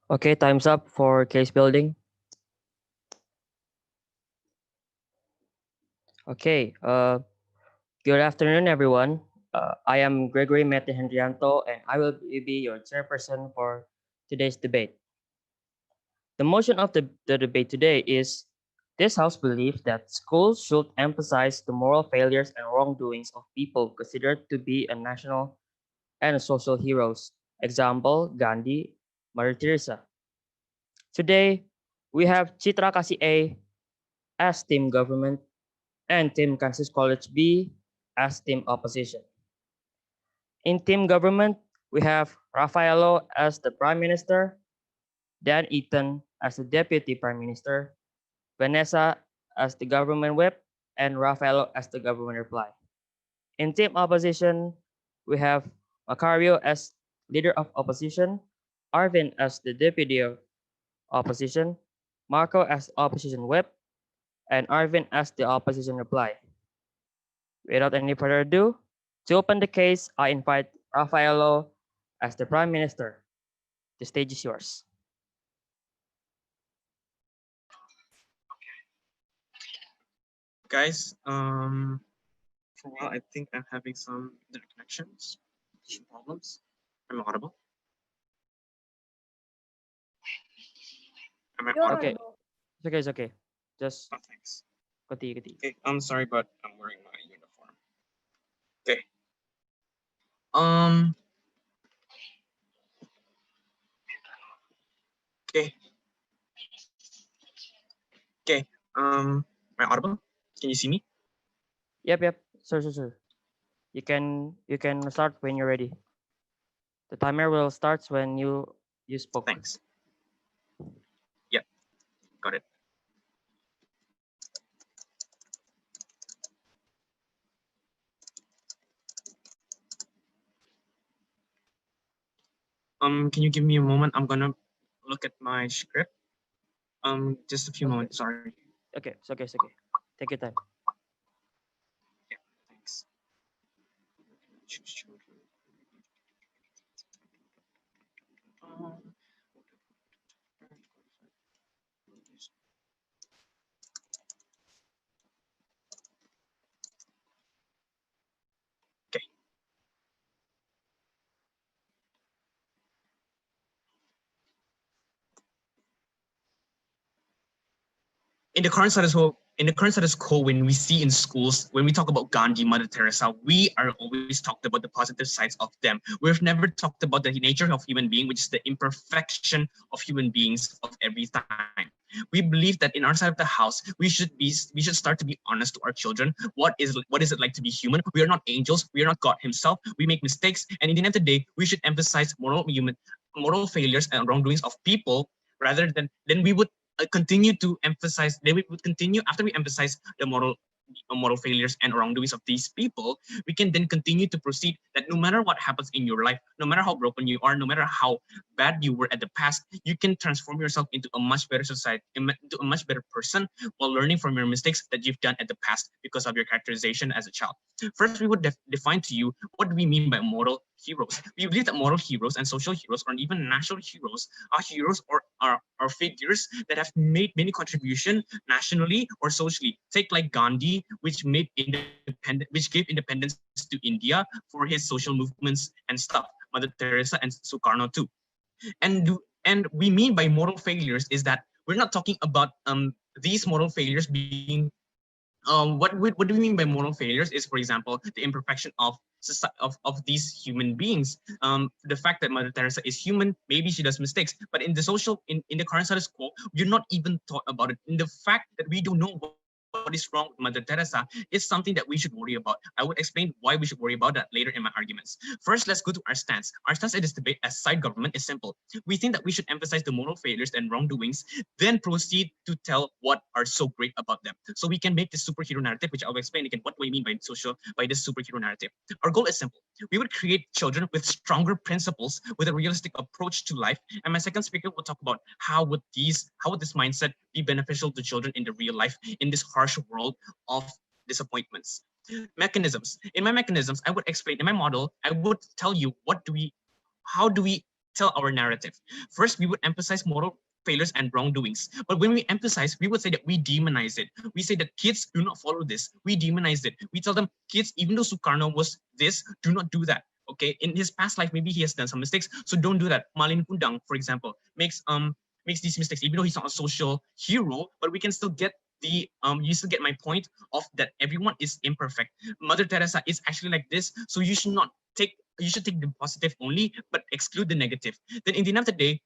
Okay, time's up for case building. Okay, good afternoon, everyone. I am Gregory Mete Hendrianto, and I will be your chairperson for today's debate. The motion of the debate today is this House believes that schools should emphasize the moral failures and wrongdoings of people considered to be a national and social heroes. Example, Gandhi, Mother Teresa. Today, we have Citra Kasih A as team government and Team Canisius College B as team opposition. In team government, we have Raffaello as the Prime Minister, Dan Eaton as the Deputy Prime Minister, Vanessa as the government whip, and Raffaello as the government reply. In team opposition, we have Macario as leader of opposition, Arvin as the deputy of opposition, Marco as opposition whip, and Arvin as the opposition reply. Without any further ado, to open the case, I invite Raffaello as the Prime Minister. The stage is yours. Guys, for a while, I think I'm having some internet connections problems. Am I audible? Am I audible? Okay, it's okay, it's okay. Just Oh, thanks. continue. Okay, I'm sorry, but I'm wearing my uniform. Okay. Okay. Okay. Am I audible? Can you see me? Yep. Sure. You can start when you're ready. The timer will start when you spoke. Thanks. Yep. Got it. Can you give me a moment? I'm gonna look at my script. Just a few moments. Sorry. Okay, it's okay. Take your time. Yeah. Thanks. Choose children. Okay. In the current status quo, when we see in schools, when we talk about Gandhi, Mother Teresa, we are always talked about the positive sides of them. We've never talked about the nature of human being, which is the imperfection of human beings of every time. We believe that in our side of the house, we should start to be honest to our children. What is it like to be human? We are not angels. We are not God Himself. We make mistakes, and in the end of the day, we should emphasize moral failures and wrongdoings of people rather than we would continue to emphasize. Then we would continue after we emphasize the moral failures and wrongdoings of these people. We can then continue to proceed that no matter what happens in your life, no matter how broken you are, no matter how bad you were at the past, you can transform yourself into a much better society, into a much better person while learning from your mistakes that you've done at the past because of your characterization as a child. First, we would define to you what do we mean by moral heroes. We believe that moral heroes and social heroes, or even national heroes, are heroes or are figures that have made many contribution nationally or socially. Take like Gandhi, which gave independence to India for his social movements and stuff. Mother Teresa and Sukarno too. And we mean by moral failures is that we're not talking about these moral failures being what do we mean by moral failures is, for example, the imperfection of these human beings. The fact that Mother Teresa is human, maybe she does mistakes, but in the current status quo, you're not even thought about it. In the fact that we don't know what is wrong with Mother Teresa is something that we should worry about. I would explain why we should worry about that later in my arguments. First, let's go to our stance. Our stance in this debate as side government is simple. We think that we should emphasize the moral failures and wrongdoings, then proceed to tell what are so great about them. So we can make this superhero narrative, which I'll explain again what we mean by this superhero narrative. Our goal is simple. We would create children with stronger principles, with a realistic approach to life. And my second speaker will talk about how would this mindset be beneficial to children in the real life in this harsh world of disappointments. Mechanisms. In my mechanisms, I would explain in my model, I would tell you how do we tell our narrative. First, we would emphasize moral failures and wrongdoings. But when we emphasize, we would say that we demonize it. We say that kids do not follow this. We demonize it. We tell them, kids, even though Sukarno was this, do not do that. Okay, in his past life, maybe he has done some mistakes, so don't do that. Malin Kundang, for example, makes these mistakes, even though he's not a social hero, but we can still get the you still get my point of that everyone is imperfect. Mother Teresa is actually like this, so you should take the positive only, but exclude the negative. Then in the end of the day,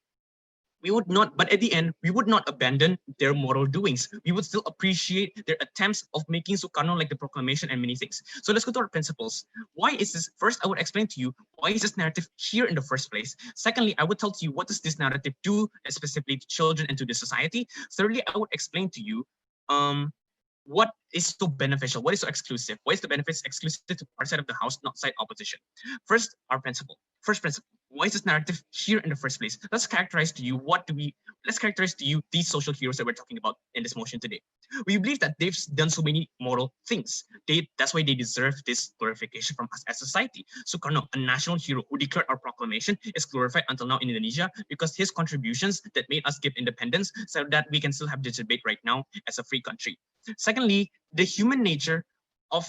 we would not, but at the end, we would not abandon their moral doings. We would still appreciate their attempts of making Sukarno like the proclamation and many things. So let's go to our principles. Why is this? First, I would explain to you, why is this narrative here in the first place? Secondly, I would tell to you, what does this narrative do specifically to children and to the society? Thirdly, I would explain to you, what is so beneficial? What is so exclusive? Why is the benefits exclusive to our side of the house, not side opposition? First, our principle. First principle. Why is this narrative here in the first place? Let's characterize to you these social heroes that we're talking about in this motion today. We believe that they've done so many moral things. That's why they deserve this glorification from us as society. Sukarno, a national hero who declared our proclamation, is glorified until now in Indonesia because his contributions that made us give independence so that we can still have this debate right now as a free country. Secondly, the human nature of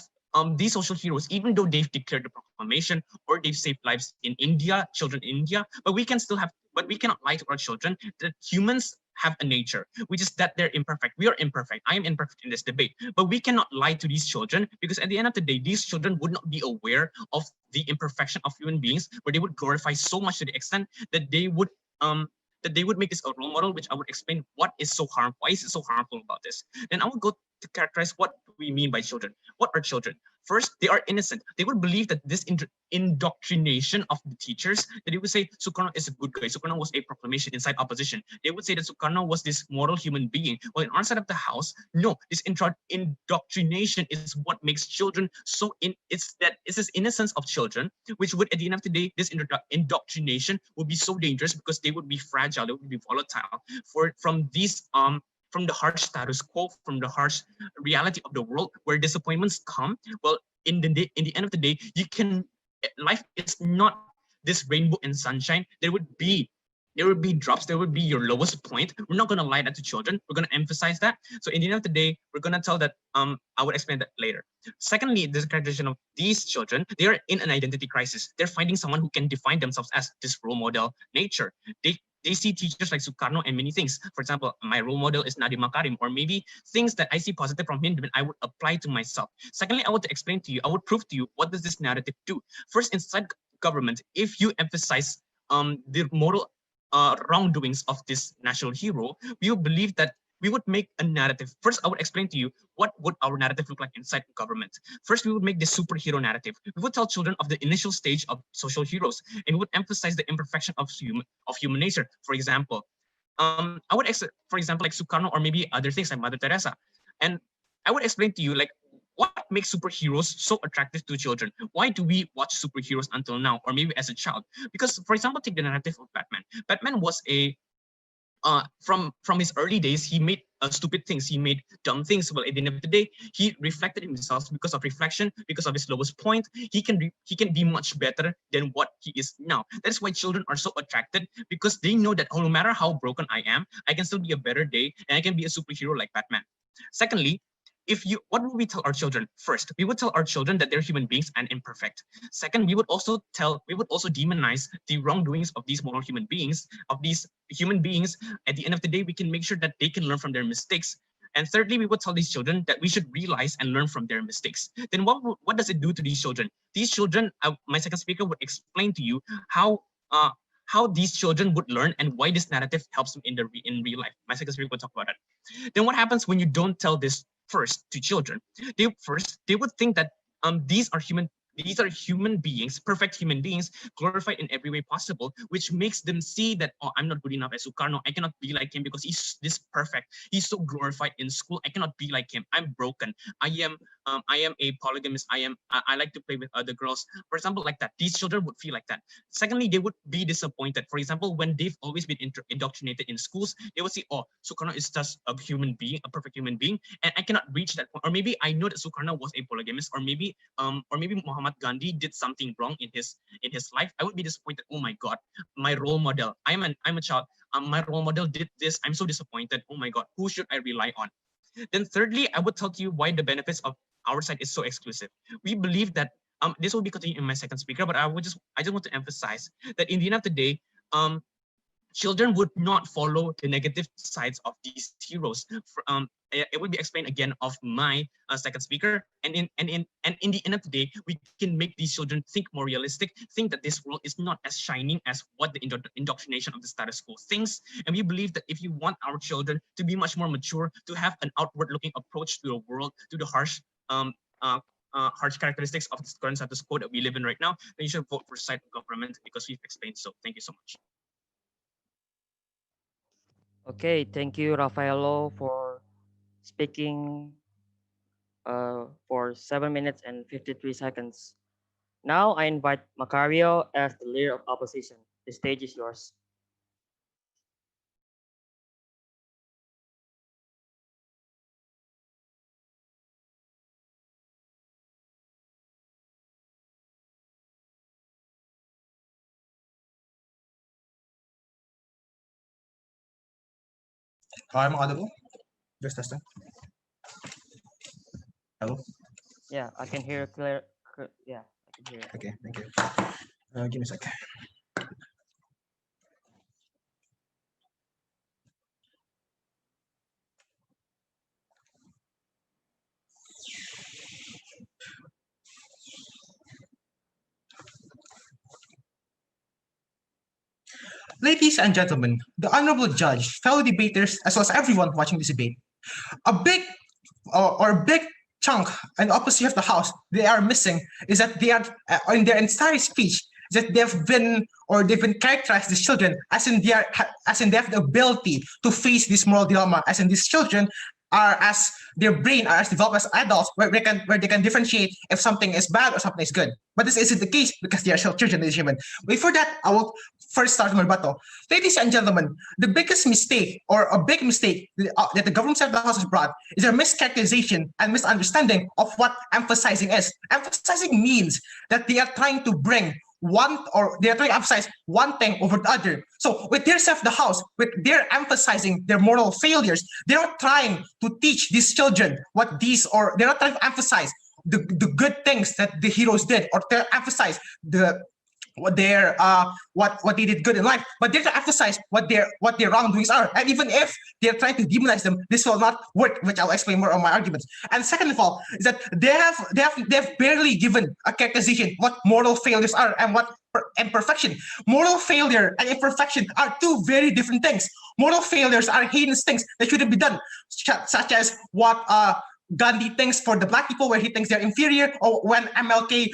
these social heroes, even though they've declared the proclamation or they've saved lives in India, children in India, but we cannot lie to our children that humans have a nature, which is that they're imperfect. We are imperfect. I am imperfect in this debate, but we cannot lie to these children because at the end of the day, these children would not be aware of the imperfection of human beings, but they would glorify so much to the extent that they would make this a role model, which I would explain why is it so harmful about this. Then I will go to characterize what we mean by children. What are children? First, they are innocent. They would believe that this indoctrination of the teachers, that they would say Sukarno is a good guy. Sukarno was a proclamation inside opposition. They would say that Sukarno was this moral human being. Well, in our side of the house, no, this indoctrination is what makes children so it's this innocence of children, which would at the end of the day, this indoctrination would be so dangerous because they would be fragile, they would be volatile from the harsh status quo, from the harsh reality of the world where disappointments come. Well, in the end of the day, life is not this rainbow and sunshine. There would be drops, there would be your lowest point. We're not gonna lie that to children. We're gonna emphasize that. So in the end of the day, we're gonna tell that, I would explain that later. Secondly, this characterization of these children, they are in an identity crisis. They're finding someone who can define themselves as this role model nature. They see teachers like Sukarno and many things. For example, my role model is Nadiem Makarim, or maybe things that I see positive from him, I would apply to myself. Secondly, I would explain to you, I would prove to you, what does this narrative do? First, inside government, if you emphasize the moral wrongdoings of this national hero, we would believe that we would make a narrative. First, I would explain to you what would our narrative look like inside government. First, we would make the superhero narrative. We would tell children of the initial stage of social heroes, and we would emphasize the imperfection of human nature. For example, like Sukarno or maybe other things like Mother Teresa. And I would explain to you like what makes superheroes so attractive to children. Why do we watch superheroes until now, or maybe as a child? Because, for example, take the narrative of Batman. Batman was from his early days, he made stupid things, he made dumb things. Well, at the end of the day, he reflected himself because of reflection, because of his lowest point. He can be much better than what he is now. That's why children are so attracted, because they know that no matter how broken I am, I can still be a better day and I can be a superhero like Batman. Secondly, what would we tell our children? First, we would tell our children that they're human beings and imperfect. Second, we would also demonize the wrongdoings of these moral human beings, of these human beings. At the end of the day, we can make sure that they can learn from their mistakes. And thirdly, we would tell these children that we should realize and learn from their mistakes. Then what does it do to these children? These children, my second speaker would explain to you how these children would learn and why this narrative helps them in real life. My second speaker will talk about that. Then what happens when you don't tell this first to children? They would think that these are human beings, perfect human beings, glorified in every way possible, which makes them see that, oh, I'm not good enough as Sukarno. I cannot be like him because he's this perfect. He's so glorified in school. I cannot be like him. I'm broken. I am a polygamist. I like to play with other girls. For example, like that. These children would feel like that. Secondly, they would be disappointed. For example, when they've always been indoctrinated in schools, they would say, oh, Sukarno is just a human being, a perfect human being, and I cannot reach that point. Or maybe I know that Sukarno was a polygamist, or maybe Muhammad Mahatma Gandhi did something wrong in his life, I would be disappointed. Oh my God, my role model. I'm a child. My role model did this. I'm so disappointed. Oh my God, who should I rely on? Then thirdly, I would tell you why the benefits of our side is so exclusive. We believe that this will be continued in my second speaker, but I just want to emphasize that in the end of the day, children would not follow the negative sides of these heroes. It will be explained again of my second speaker, and in the end of the day, we can make these children think more realistic, think that this world is not as shining as what the indoctrination of the status quo thinks. And we believe that if you want our children to be much more mature, to have an outward-looking approach to the world, to the harsh characteristics of the current status quo that we live in right now, then you should vote for side of government, because we've explained so. Thank you so much. Okay, thank you, Rafaelo, for speaking for 7 minutes and 53 seconds. Now I invite Macario as the leader of opposition. The stage is yours. I'm audible? Just testing. Hello? Yeah, I can hear clear. Yeah, I can hear. Okay, thank you. Give me a sec. Ladies and gentlemen, the honorable judge, fellow debaters, as well as everyone watching this debate, a big chunk in the opposition of the House they are missing is that they are in their entire speech that they've been characterized as children as in they have the ability to face this moral dilemma, as in these children are as their brain are as developed as adults where they can differentiate if something is bad or something is good. But this isn't the case because they are still children, ladies and gentlemen. Before that, I will first start my rebuttal. Ladies and gentlemen, the biggest mistake or a big mistake that the government side of the House has brought is their mischaracterization and misunderstanding of what emphasizing is. Emphasizing means that they are trying to bring they're trying to emphasize one thing over the other. So with their side of the House, with their emphasizing their moral failures, they're not trying to teach these children they're not trying to emphasize the good things that the heroes did, or to emphasize what they did good in life, but they're to emphasize what their wrongdoings are. And even if they're trying to demonize them, this will not work, which I'll explain more on my arguments. And second of all, is that they have barely given a characterization what moral failures are and what imperfection. Moral failure and imperfection are two very different things. Moral failures are heinous things that shouldn't be done, such as what Gandhi thinks for the black people, where he thinks they're inferior, or when MLK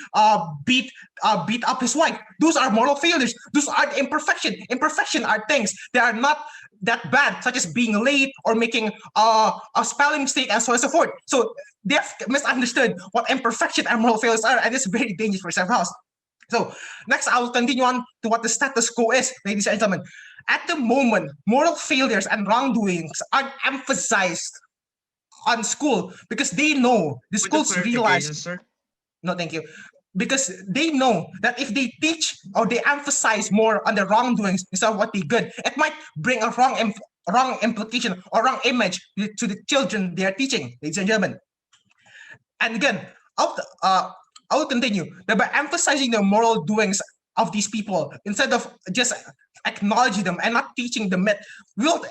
beat up his wife. Those are moral failures. Those are imperfection. Imperfection are things that are not that bad, such as being late or making a spelling mistake and so on and so forth. So they've misunderstood what imperfection and moral failures are, and it's very dangerous for the House. So next, I will continue on to what the status quo is, ladies and gentlemen. At the moment, moral failures and wrongdoings are emphasized on school because they know the schools realize. Sir? No, thank you. Because they know that if they teach or they emphasize more on the wrongdoings instead of what they good, it might bring a wrong implication or wrong image to the children they are teaching, ladies and gentlemen. And again, I will continue that by emphasizing the moral doings of these people instead of just acknowledging them and not teaching the myth, we'll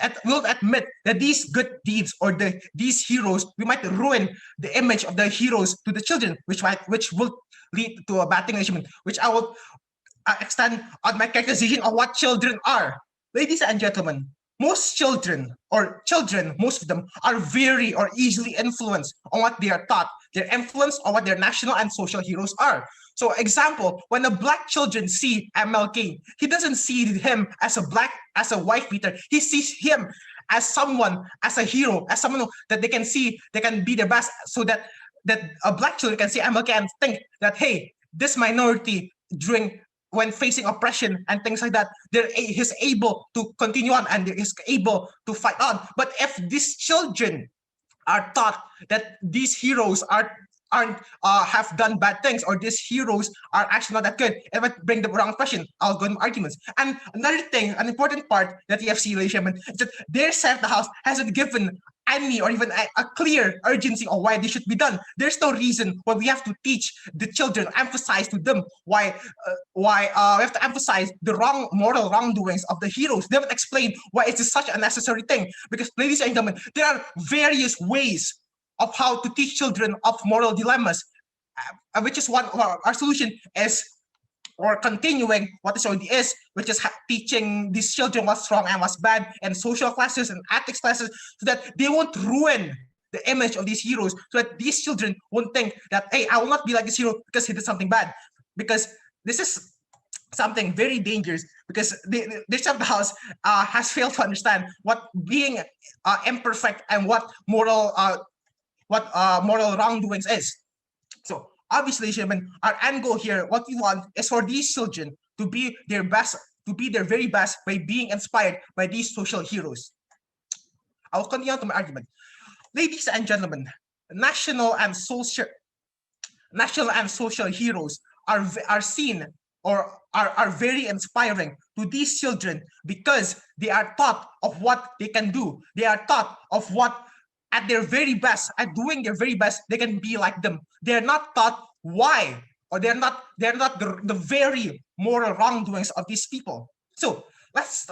admit that these good deeds or these heroes, we might ruin the image of the heroes to the children, which will lead to a bad thing, which I will extend on my characterization of what children are. Ladies and gentlemen, most children, most of them are very or easily influenced on what they are taught. They're influenced on what their national and social heroes are. So example, when the black children see MLK, he doesn't see him as a wife beater. He sees him as someone, as a hero, as someone that they can see, they can be their best, so that a black children can see MLK and think that, hey, this minority when facing oppression and things like that, he's able to continue on and is able to fight on. But if these children are taught that these heroes are aren't have done bad things, or these heroes are actually not that good. It might bring the wrong impression. I'll go into arguments. And another thing, an important part that you have seen, ladies and gentlemen, is that their side of the house hasn't given any or even a clear urgency on why they should be done. There's no reason why we have to teach the children, emphasize to them why we have to emphasize the moral wrongdoings of the heroes. They haven't explained why it is such a necessary thing. Because, ladies and gentlemen, there are various ways of how to teach children of moral dilemmas, which is one of our solution is, or continuing what it already is, which is teaching these children what's wrong and what's bad, and social classes and ethics classes, so that they won't ruin the image of these heroes, so that these children won't think that, hey, I will not be like this hero because he did something bad. Because this is something very dangerous, because this side of the house has failed to understand what being imperfect and what moral wrongdoings is. So obviously, gentlemen, our end goal here, what we want is for these children to be their best, to be their very best by being inspired by these social heroes. I will continue to my argument. Ladies and gentlemen, national and social heroes are seen or are very inspiring to these children, because they are taught of what they can do. They are taught of what, at their very best, at doing their very best, they can be like them. They're not taught why, or they're not the very moral wrongdoings of these people. So let's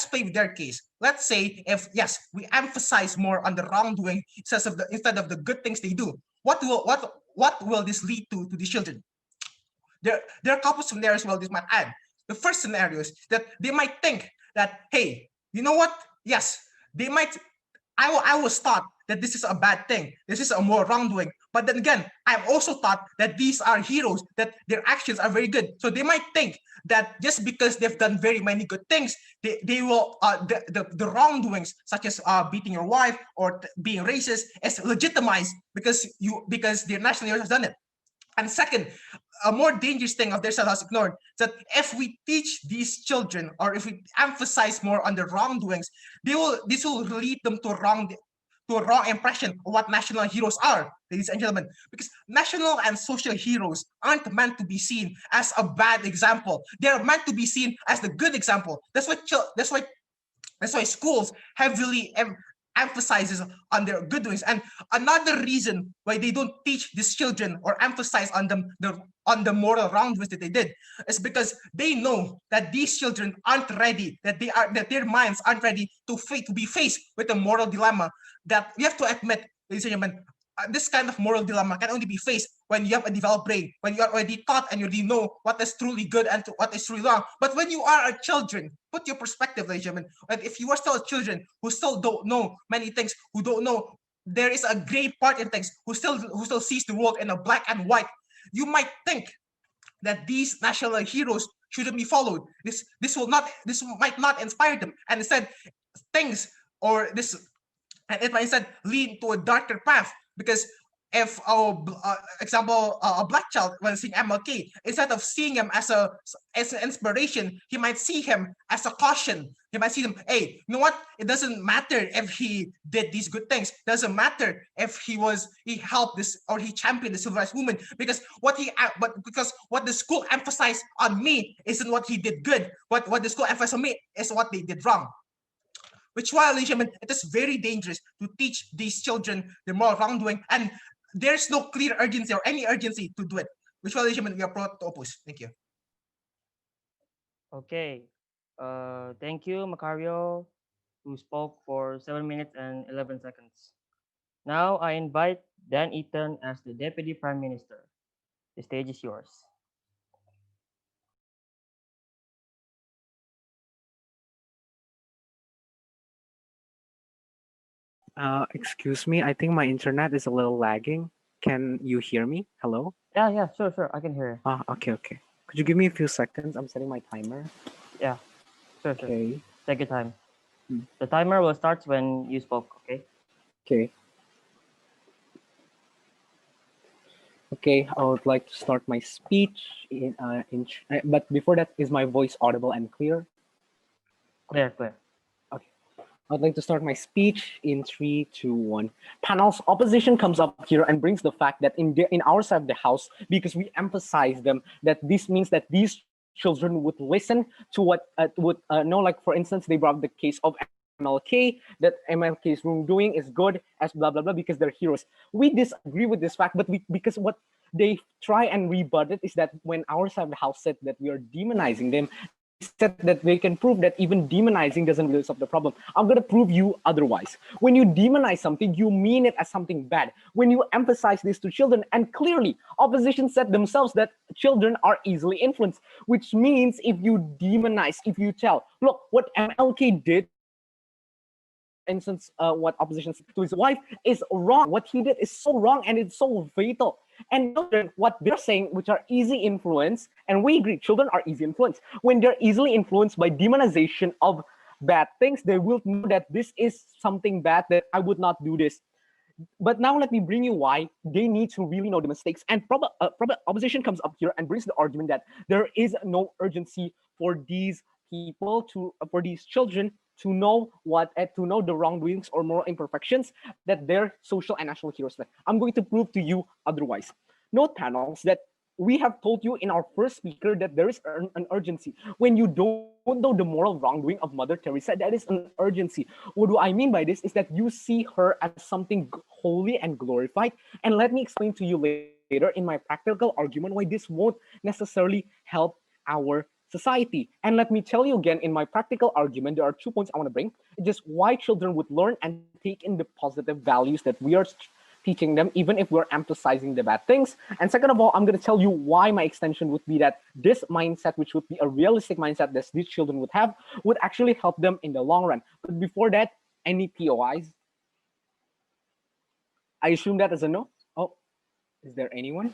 play with their case. Let's say, if yes, we emphasize more on the wrongdoing instead of the good things they do, what will this lead to these children? There are a couple of scenarios this might add. The first scenario is that they might think that, hey, you know what? Yes, they might. I was taught that this is a bad thing. This is a more wrongdoing. But then again, I'm also taught that these are heroes, that their actions are very good. So they might think that just because they've done very many good things, they will the wrongdoings, such as beating your wife or being racist, is legitimized because their national heroes have done it. And second, a more dangerous thing of their self-house ignored is that if we teach these children, or if we emphasize more on the wrongdoings, this will lead them to a wrong impression of what national heroes are, ladies and gentlemen. Because national and social heroes aren't meant to be seen as a bad example. They're meant to be seen as the good example. That's why schools heavily emphasizes on their good doings. And another reason why they don't teach these children or emphasize on them on the moral wrongdoings that they did is because they know that these children aren't ready, that their minds aren't ready to be faced with a moral dilemma. That we have to admit, ladies and gentlemen, this kind of moral dilemma can only be faced when you have a developed brain, when you are already taught and you already know what is truly good and what is truly wrong. But when you are a children, put your perspective, ladies and gentlemen. And if you are still a children who still don't know many things, who don't know there is a gray part in things, who still sees the world in a black and white, you might think that these national heroes shouldn't be followed. This might not inspire them, and instead it might instead lead to a darker path. Because if, example, a black child, when seeing MLK, instead of seeing him as an inspiration, he might see him as a caution. He might see him, hey, you know what? It doesn't matter if he did these good things. It doesn't matter if he helped this or he championed the civil rights movement, because what the school emphasized on me isn't what he did good. What the school emphasized on me is what they did wrong. Which, while it is very dangerous to teach these children the moral wrongdoing, and there's no clear urgency or any urgency to do it. Which, while we are pro to oppose. Thank you. Okay. Thank you, Macario, who spoke for 7 minutes and 11 seconds. Now I invite Dan Eaton as the Deputy Prime Minister. The stage is yours. Excuse me, I think my internet is a little lagging. Can you hear me? Hello? Yeah, sure, I can hear you. Okay. Could you give me a few seconds? I'm setting my timer. Yeah, sure. Okay. Take your time. The timer will start when you spoke, okay? Okay, I would like to start my speech. But before that, is my voice audible and clear? Clear. Okay. I'd like to start my speech in 3, 2, 1. Panels, opposition comes up here and brings the fact that in our side of the house, because we emphasize them, that this means that these children would listen to what like for instance, they brought the case of MLK, that MLK's wrongdoing is good as blah blah blah because they're heroes. We disagree with this fact, but because what they try and rebut it is that when our side of the house said that we are demonizing them, said that they can prove that even demonizing doesn't really solve the problem. I'm going to prove you otherwise. When you demonize something, you mean it as something bad. When you emphasize this to children, and clearly opposition said themselves that children are easily influenced, which means if you demonize, if you tell, look, what MLK did, for instance, what opposition said to his wife is wrong. What he did is so wrong and it's so fatal. And children, what they're saying, which are easy influence, and we agree, children are easy influence. When they're easily influenced by demonization of bad things, they will know that this is something bad, that I would not do this. But now let me bring you why they need to really know the mistakes. And opposition comes up here and brings the argument that there is no urgency for these people for these children to know the wrongdoings or moral imperfections that their social and national heroes left. I'm going to prove to you otherwise. Note, panels, that we have told you in our first speaker that there is an urgency. When you don't know the moral wrongdoing of Mother Teresa, that is an urgency. What do I mean by this is that you see her as something holy and glorified. And let me explain to you later in my practical argument why this won't necessarily help our society. And let me tell you again in my practical argument, there are 2 points I want to bring. Just why children would learn and take in the positive values that we are teaching them, even if we're emphasizing the bad things. And second of all, I'm going to tell you why my extension would be that this mindset, which would be a realistic mindset that these children would have, would actually help them in the long run. But before that, any POIs? I assume that as a no. Oh, is there anyone?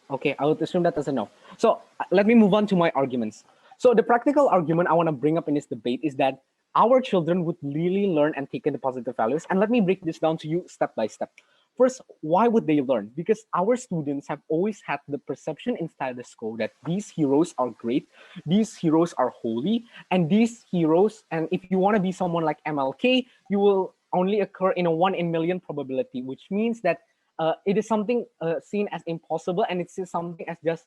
Okay, I would assume that as a no. So let me move on to my arguments. So the practical argument I want to bring up in this debate is that our children would really learn and take in the positive values. And let me break this down to you step by step. First, why would they learn? Because our students have always had the perception in status quo that these heroes are great, these heroes are holy, and these heroes, and if you want to be someone like MLK, you will only occur in a 1 in a million probability, which means that it is something seen as impossible, and it's something as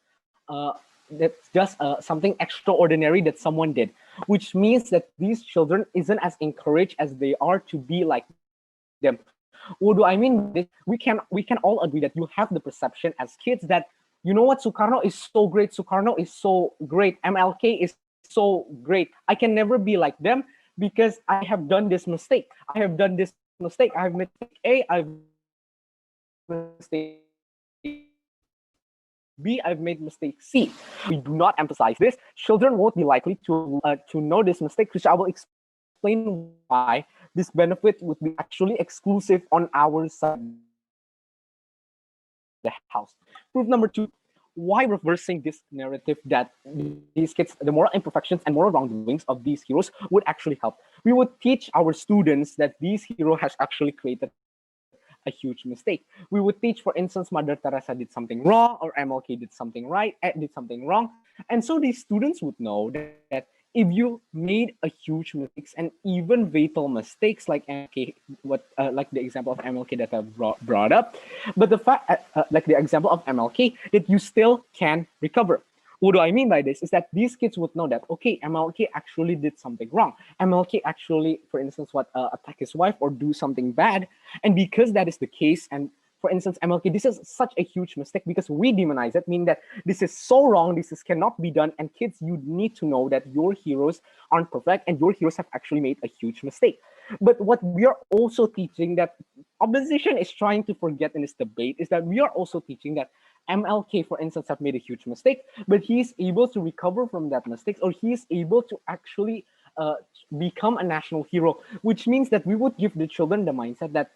something extraordinary that someone did, which means that these children isn't as encouraged as they are to be like them. What do I mean? We can all agree that you have the perception as kids that, you know what, Sukarno is so great, Sukarno is so great, MLK is so great. I can never be like them because I have done this mistake. I have done this mistake. I have made mistake A, I've mistake B, I've made mistake C. We do not emphasize this. Children won't be likely to know this mistake, which I will explain why this benefit would be actually exclusive on our side of the house. Proof number 2, why reversing this narrative that these kids, the moral imperfections and moral wrongdoings of these heroes would actually help. We would teach our students that this hero has actually created a huge mistake. We would teach, for instance, Mother Teresa did something wrong, or MLK did something right, did something wrong. And so these students would know that if you made a huge mistakes and even fatal mistakes like MLK, like the example of MLK that I brought up, but the fact, like the example of MLK, that you still can recover. What do I mean by this is that these kids would know that, okay, MLK actually did something wrong. MLK actually, for instance, attack his wife or do something bad. And because that is the case, and for instance, MLK, this is such a huge mistake because we demonize it, meaning that this is so wrong, cannot be done. And kids, you need to know that your heroes aren't perfect and your heroes have actually made a huge mistake. But what we are also teaching that opposition is trying to forget in this debate is that we are also teaching that MLK, for instance, have made a huge mistake, but he is able to recover from that mistake, or he is able to actually become a national hero, which means that we would give the children the mindset that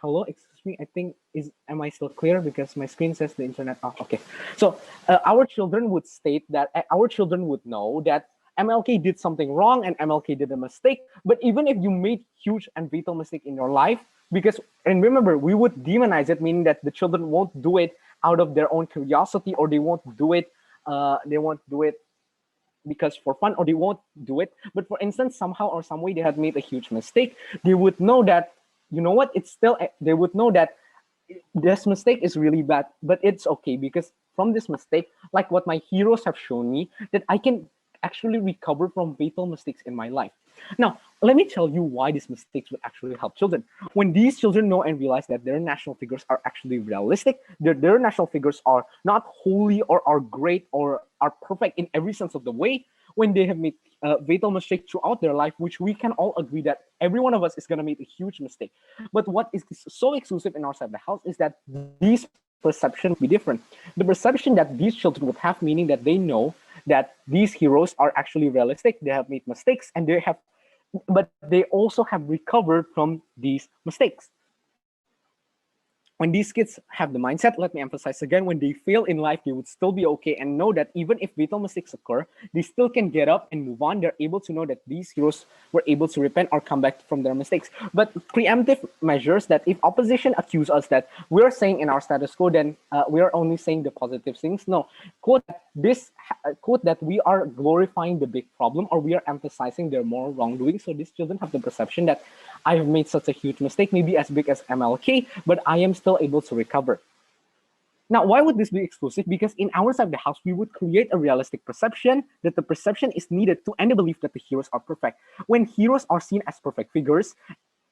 hello, excuse me, I think, am I still clear? Because my screen says the internet off. Okay. So our children would state that, our children would know that MLK did something wrong and MLK did a mistake, but even if you made huge and fatal mistake in your life, and remember, we would demonize it, meaning that the children won't do it out of their own curiosity, or they won't do it because for fun, or they won't do it. But for instance, somehow or some way they had made a huge mistake. They would know that, you know what, it's still, they would know that this mistake is really bad, but it's okay, because from this mistake, like what my heroes have shown me, that I can actually recover from fatal mistakes in my life. Now, let me tell you why these mistakes would actually help children. When these children know and realize that their national figures are actually realistic, their national figures are not holy or are great or are perfect in every sense of the way, when they have made fatal mistakes throughout their life, which we can all agree that every one of us is going to make a huge mistake. But what is so exclusive in our side of the house is that these perceptions will be different. The perception that these children would have, meaning that they know that these heroes are actually realistic, they have made mistakes, and but they also have recovered from these mistakes. When these kids have the mindset, let me emphasize again, when they fail in life, they would still be okay and know that even if fatal mistakes occur, they still can get up and move on. They're able to know that these heroes were able to repent or come back from their mistakes. But preemptive measures, that if opposition accuse us that we're saying in our status quo, then we're only saying the positive things. No, quote that we are glorifying the big problem, or we are emphasizing their moral wrongdoing. So these children have the perception that I have made such a huge mistake, maybe as big as MLK, but I am still able to recover. Now, why would this be exclusive? Because in our side of the house, we would create a realistic perception that the perception is needed to end the belief that the heroes are perfect. When heroes are seen as perfect figures,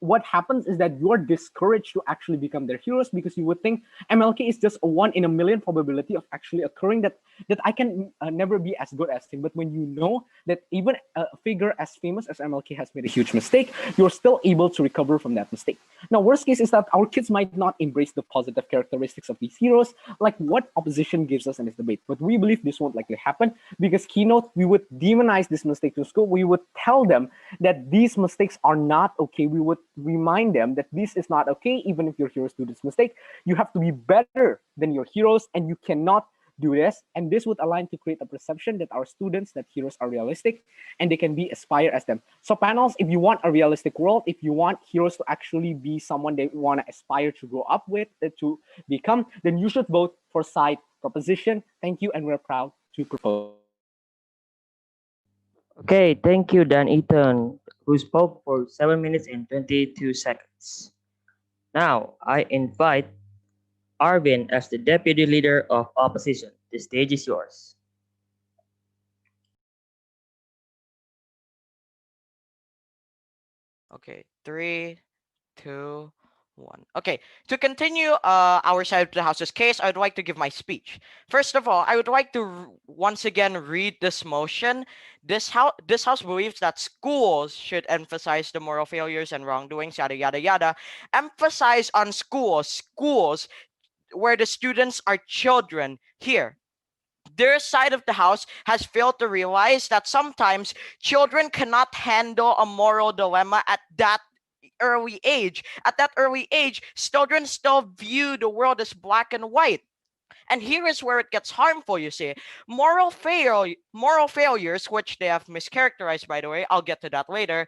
what happens is that you're discouraged to actually become their heroes, because you would think MLK is just a 1 in a million probability of actually occurring, that I can never be as good as him. But when you know that even a figure as famous as MLK has made a huge mistake, you're still able to recover from that mistake. Now, worst case is that our kids might not embrace the positive characteristics of these heroes, like what opposition gives us in this debate. But we believe this won't likely happen, because keynote, we would demonize this mistake to school. We would tell them that these mistakes are not okay. We would remind them that this is not okay. Even if your heroes do this mistake, you have to be better than your heroes, and you cannot do this. And this would align to create a perception that our students, that heroes are realistic and they can be aspire as them. So panels, if you want a realistic world, if you want heroes to actually be someone they want to aspire to grow up with, to become, then you should vote for side proposition. Thank you, and we're proud to propose. Okay, thank you, Dan Ethan, who spoke for 7 minutes and 22 seconds. Now, I invite Arvin as the Deputy Leader of Opposition. The stage is yours. Okay, 3, 2, 1. Okay, to continue our side of the house's case, I would like to give my speech. First of all, I would like to once again read this motion. This house believes that schools should emphasize the moral failures and wrongdoings, yada, yada, yada. Emphasize on schools where the students are children. Here, their side of the house has failed to realize that sometimes children cannot handle a moral dilemma at that early age. At that early age, children still view the world as black and white. And here is where it gets harmful, you see. Moral failures, which they have mischaracterized, by the way, I'll get to that later,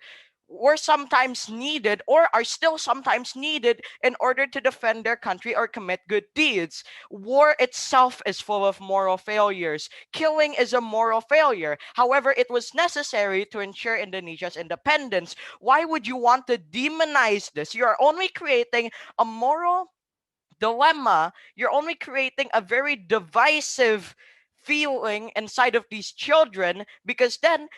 were sometimes needed, or are still sometimes needed, in order to defend their country or commit good deeds. War itself is full of moral failures. Killing is a moral failure. However, it was necessary to ensure Indonesia's independence. Why would you want to demonize this? You are only creating a moral dilemma. You're only creating a very divisive feeling inside of these children, because then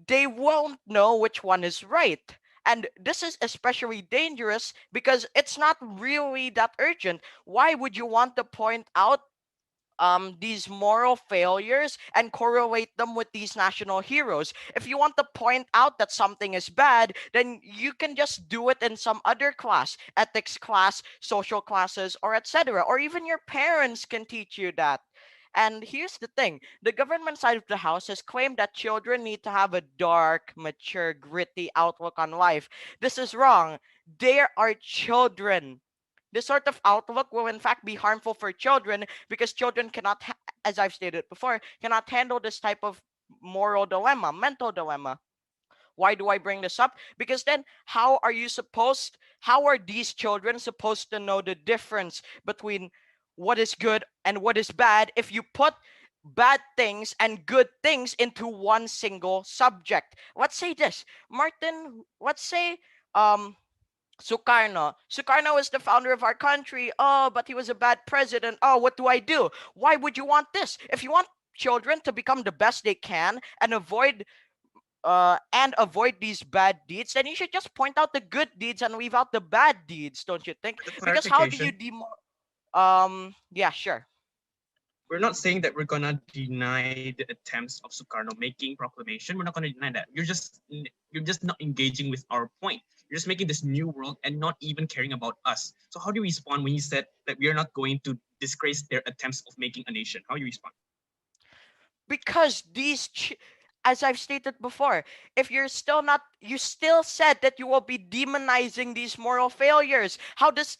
they won't know which one is right. And this is especially dangerous because it's not really that urgent. Why would you want to point out these moral failures and correlate them with these national heroes? If you want to point out that something is bad, then you can just do it in some other class, ethics class, social classes, or etc. Or even your parents can teach you that. And here's the thing, the government side of the house has claimed that children need to have a dark, mature, gritty outlook on life. This is wrong. They are children. This sort of outlook will in fact be harmful for children, because children cannot, as I've stated before, cannot handle this type of moral dilemma, mental dilemma. Why do I bring this up? Because then how are these children supposed to know the difference between what is good and what is bad if you put bad things and good things into one single subject. Let's say this, Martin, let's say Sukarno. Sukarno was the founder of our country. Oh, but he was a bad president. Oh, what do I do? Why would you want this? If you want children to become the best they can and avoid these bad deeds, then you should just point out the good deeds and leave out the bad deeds, don't you think? Because how do you yeah, sure. We're not saying that we're gonna deny the attempts of Sukarno making proclamation. We're not gonna deny that. You're just not engaging with our point. You're just making this new world and not even caring about us. So how do you respond when you said that we are not going to disgrace their attempts of making a nation? How do you respond? Because as I've stated before, if you're still not, you still said that you will be demonizing these moral failures. How does,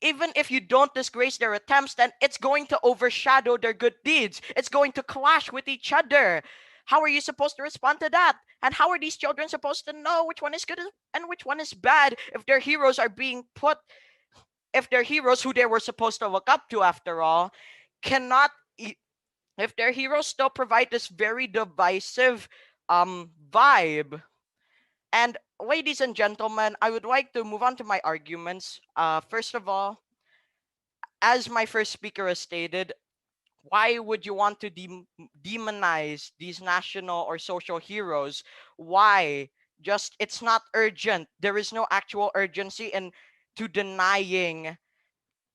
even if you don't disgrace their attempts, then it's going to overshadow their good deeds. It's going to clash with each other. How are you supposed to respond to that? And how are these children supposed to know which one is good and which one is bad if their heroes are being put, if their heroes who they were supposed to look up to after all, cannot, if their heroes still provide this very divisive vibe? And ladies and gentlemen, I would like to move on to my arguments. First of all, as my first speaker has stated, why would you want to demonize these national or social heroes? Why? Just, it's not urgent. There is no actual urgency in to denying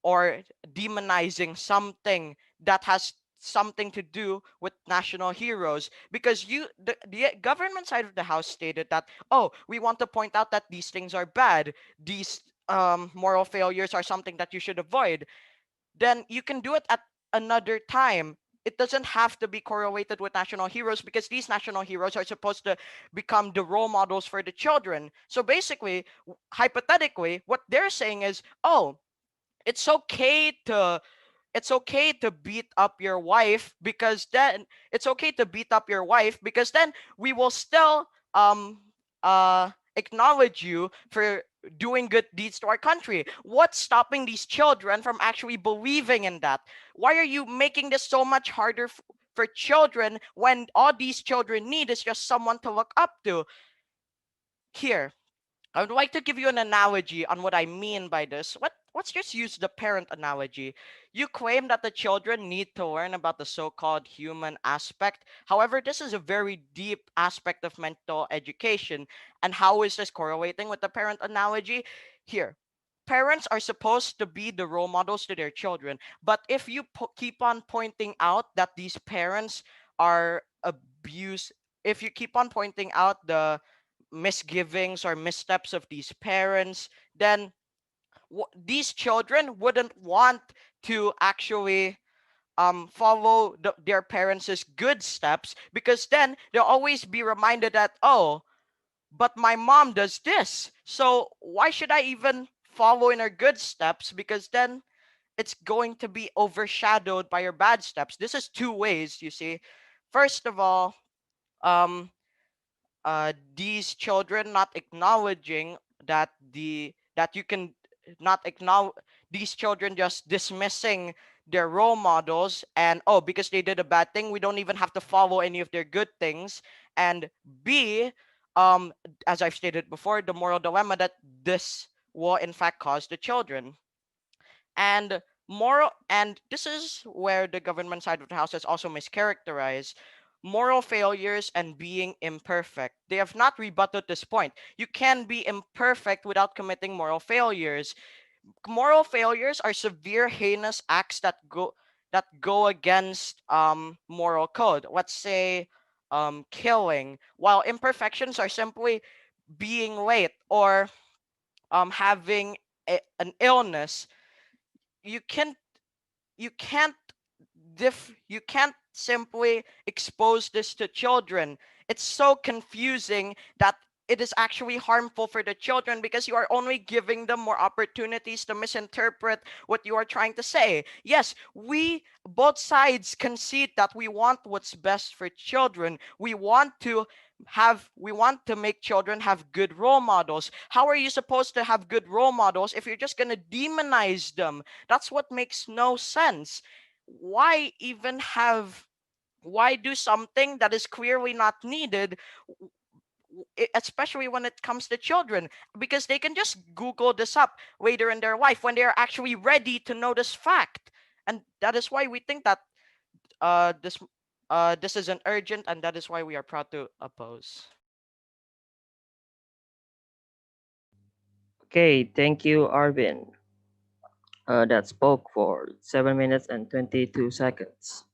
or demonizing something that has something to do with national heroes, because the government side of the house stated that, oh, we want to point out that these things are bad, these moral failures are something that you should avoid. Then you can do it at another time. It doesn't have to be correlated with national heroes, because these national heroes are supposed to become the role models for the children. So basically, hypothetically, what they're saying is, oh, it's okay to beat up your wife, because then we will still acknowledge you for doing good deeds to our country. What's stopping these children from actually believing in that? Why are you making this so much harder for children when all these children need is just someone to look up to? Here, I would like to give you an analogy on what I mean by this. Let's just use the parent analogy. You claim that the children need to learn about the so-called human aspect. However, this is a very deep aspect of mental education. And how is this correlating with the parent analogy? Here, parents are supposed to be the role models to their children. But if you keep on pointing out that these parents are abused, if you keep on pointing out the misgivings or missteps of these parents, then these children wouldn't want to actually follow their parents' good steps, because then they'll always be reminded that, oh, but my mom does this, so why should I even follow in her good steps, because then it's going to be overshadowed by her bad steps. This is two ways, you see. First of all, these children not acknowledging that you can not acknowledge, these children just dismissing their role models, and, oh, because they did a bad thing, we don't even have to follow any of their good things. And B, as I've stated before, the moral dilemma that this will in fact cause the children. And this is where the government side of the house has also mischaracterized moral failures and being imperfect. They have not rebutted this point. You can be imperfect without committing moral failures. Moral failures are severe, heinous acts that go against moral code. Let's say killing, while imperfections are simply being late or having an illness. You can't simply expose this to children. It's so confusing that it is actually harmful for the children, because you are only giving them more opportunities to misinterpret what you are trying to say. Yes, both sides concede that we want what's best for children. We want to make children have good role models. How are you supposed to have good role models if you're just going to demonize them? That's what makes no sense. Why even have Why do something that is clearly not needed, especially when it comes to children? Because they can just Google this up later in their life when they're actually ready to know this fact. And that is why we think that this isn't urgent, and that is why we are proud to oppose. Okay, thank you, Arvin. That spoke for 7 minutes and 22 seconds.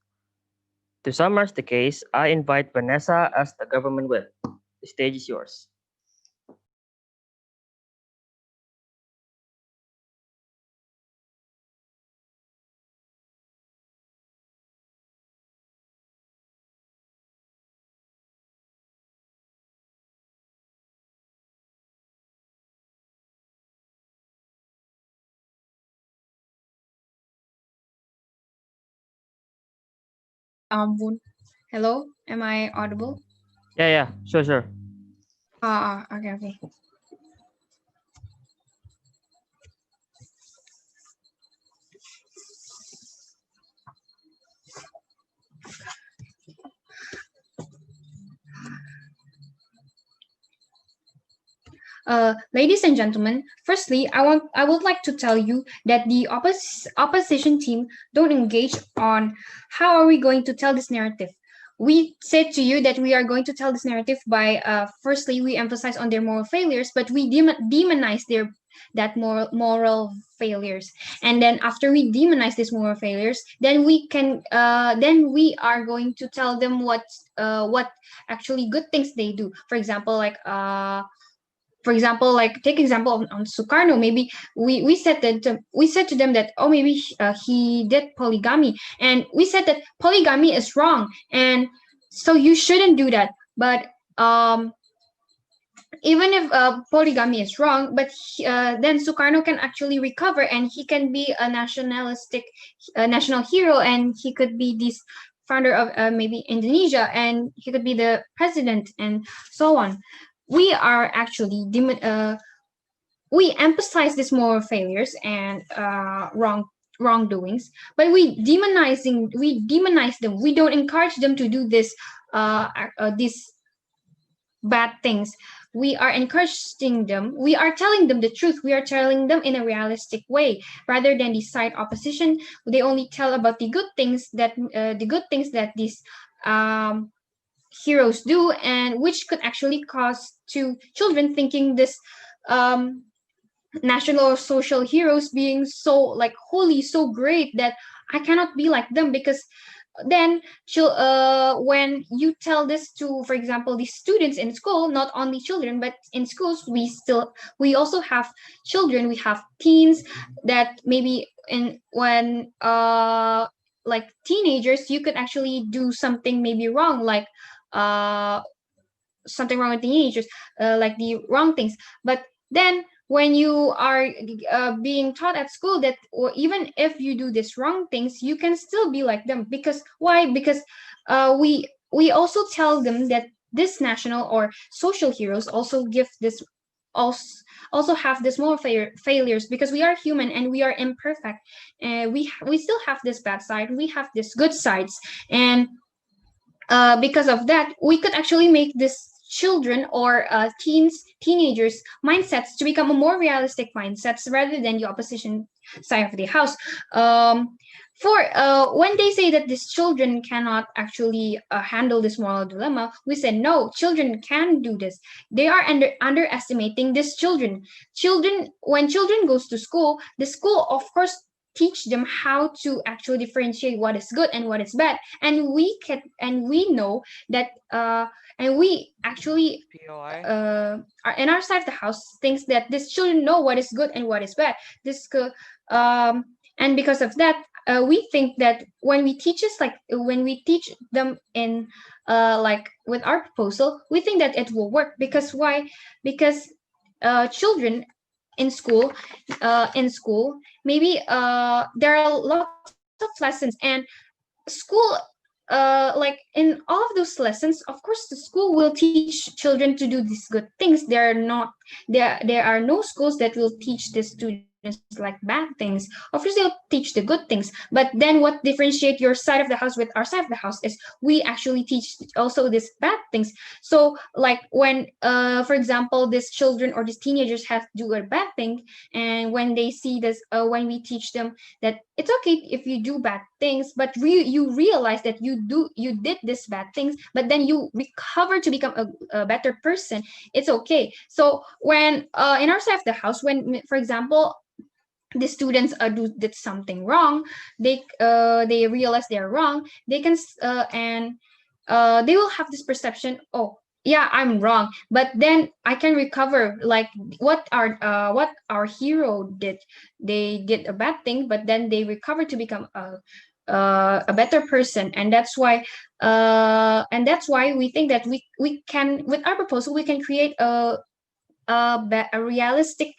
To summarize the case, I invite Vanessa as the government whip. The stage is yours. Hello, am I audible? Yeah, sure. Okay. Ladies and gentlemen, firstly, I would like to tell you that the opposition team don't engage on how are we going to tell this narrative. We said to you that we are going to tell this narrative by firstly we emphasize on their moral failures, but we demonize that moral failures, and then after we demonize these moral failures, then we are going to tell them what actually good things they do. For example, like take example on Sukarno. Maybe we said to them that, oh, maybe he did polygamy, and we said that polygamy is wrong, and so you shouldn't do that. But even if polygamy is wrong, but then Sukarno can actually recover, and he can be a national hero, and he could be this founder of maybe Indonesia, and he could be the president, and so on. We are actually we emphasize these moral failures and wrongdoings, but we demonize them. We don't encourage them to do these bad things. We are encouraging them. We are telling them the truth. We are telling them in a realistic way, rather than the side opposition. They only tell about the good things that these heroes do, and which could actually cause to children thinking this national or social heroes being so like holy, so great, that I cannot be like them. Because then when you tell this to, for example, the students in school, not only children but in schools, we also have children, we have teens that maybe when like teenagers, you could actually do something maybe wrong, like something wrong with teenagers, like the wrong things. But then when you are being taught at school that, or even if you do these wrong things, you can still be like them. Because why? Because we also tell them that this national or social heroes also give this also have this moral failures, because we are human and we are imperfect, and we still have this bad side, we have this good sides. And because of that, we could actually make this children or teenagers mindsets to become a more realistic mindsets, rather than the opposition side of the house. When they say that these children cannot actually handle this moral dilemma, we said no, children can do this. They are underestimating these children. When children goes to school, the school of course teach them how to actually differentiate what is good and what is bad. And we know that and we actually are in our side of the house thinks that these children know what is good and what is bad. And because of that, we think that when we teach them in like with our proposal, we think that it will work. Because why? Because children in school maybe there are lots of lessons, and school like in all of those lessons, of course the school will teach children to do these good things. There are no schools that will teach this to like bad things, of course they'll teach the good things. But then what differentiate your side of the house with our side of the house is we actually teach also these bad things. So like when for example these children or these teenagers have to do a bad thing, and when they see this when we teach them that it's okay if you do bad things, but you realize that you did this bad things, but then you recover to become a better person, it's okay. So when in our side of the house, when for example the students did something wrong, they realize they're wrong, they can and they will have this perception, oh yeah, I'm wrong, but then I can recover, like what our hero did. They did a bad thing, but then they recover to become a better person. And that's why we think that we can, with our proposal, we can create a realistic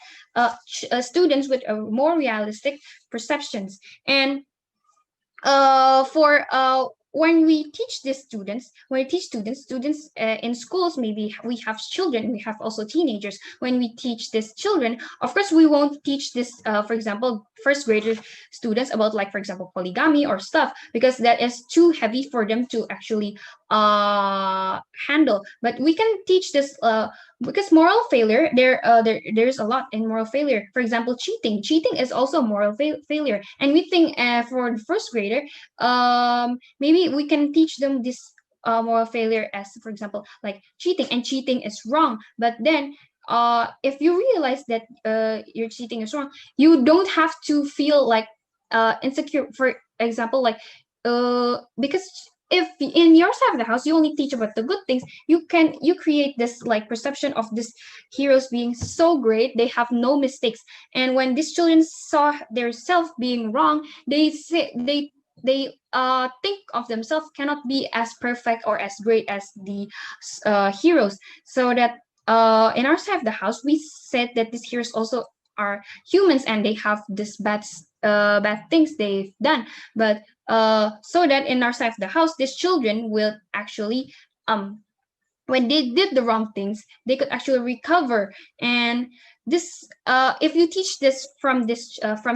students with a more realistic perceptions. And for when we teach these students, students in schools, maybe we have children, we have also teenagers. When we teach these children, of course we won't teach this for example first grader students about, like for example polygamy or stuff, because that is too heavy for them to actually handle. But we can teach this because moral failure, there's a lot in moral failure. For example, cheating is also moral failure. And we think for the first grader, maybe we can teach them this moral failure as, for example, like cheating, and cheating is wrong. But then if you realize that your cheating is wrong, you don't have to feel like insecure. For example, like because if in your side of the house you only teach about the good things, you create this like perception of this heroes being so great, they have no mistakes. And when these children saw their self being wrong, they say they think of themselves cannot be as perfect or as great as the heroes. So that in our side of the house, we said that these heroes also are humans and they have this bad things they've done. But so that in our side of the house, these children will actually when they did the wrong things, they could actually recover. And this if you teach this from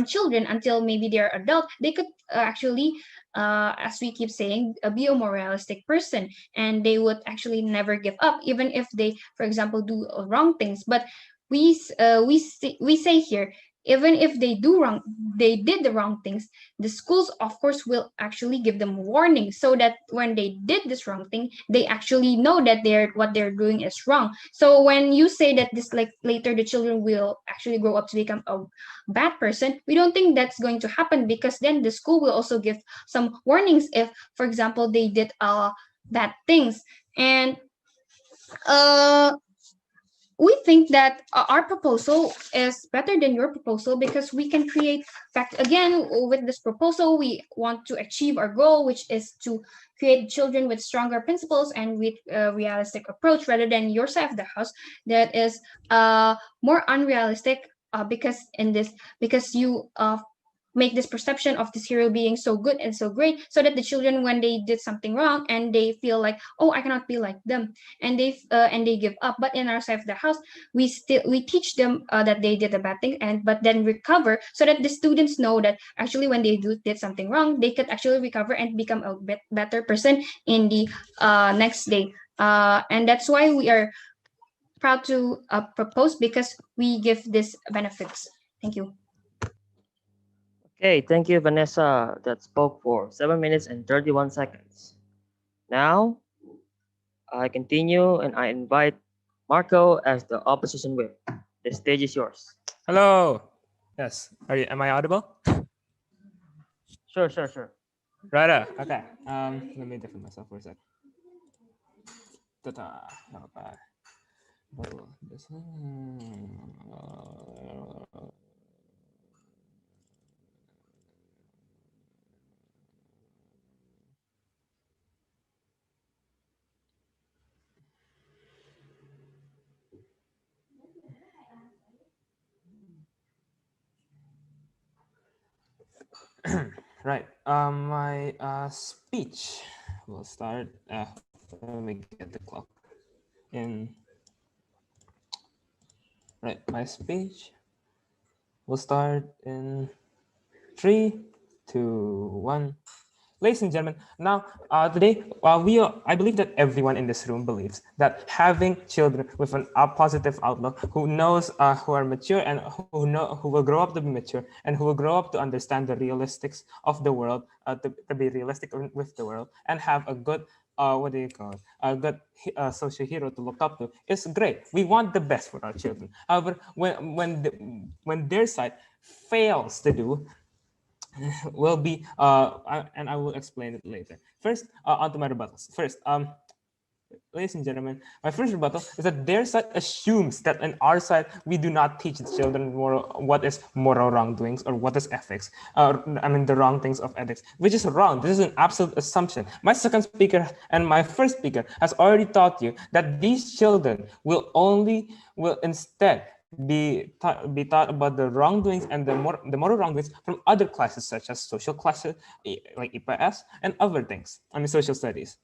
children until maybe they're adult, they could actually as we keep saying, be a more realistic person, and they would actually never give up, even if they, for example, do wrong things. But we say here, even if they did the wrong things, the schools of course will actually give them warning, so that when they did this wrong thing, they actually know that what they're doing is wrong. So when you say that this, like later the children will actually grow up to become a bad person, we don't think that's going to happen, because then the school will also give some warnings if, for example, they did bad things. And we think that our proposal is better than your proposal, because we can create fact again with this proposal. We want to achieve our goal, which is to create children with stronger principles and with a realistic approach, rather than your side of the house that is more unrealistic, because you make this perception of this hero being so good and so great, so that the children, when they did something wrong and they feel like, oh, I cannot be like them, and they give up. But in our side of the house, we teach them that they did a bad thing, but then recover, so that the students know that actually when they did something wrong, they could actually recover and become a better person in the next day. And that's why we are proud to propose, because we give these benefits. Thank you. Okay, thank you, Vanessa, that spoke for 7 minutes and 31 seconds. Now, I continue and I invite Marco as the opposition whip. The stage is yours. Hello. Yes. Am I audible? Sure. Right. Okay. Let me defend myself for a sec. Right. My speech will start. Let me get the clock. Right. My speech We'll start in 3, 2, 1. Ladies and gentlemen, now today I believe that everyone in this room believes that having children with a positive outlook, who knows who are mature and who will grow up to be mature and who will grow up to understand the realistics of the world, to be realistic with the world and have a good what do you call it? A good social hero to look up to is great. We want the best for our children. However, when their side fails to do, will be and I will explain it later. First, onto my rebuttals. First, ladies and gentlemen, my first rebuttal is that their side assumes that on our side we do not teach the children what is moral wrongdoings or what is ethics. The wrong things of ethics, which is wrong. This is an absolute assumption. My second speaker and my first speaker has already taught you that these children will instead be taught about the wrongdoings and the moral wrongdoings from other classes such as social classes like IPS and other things. Social studies.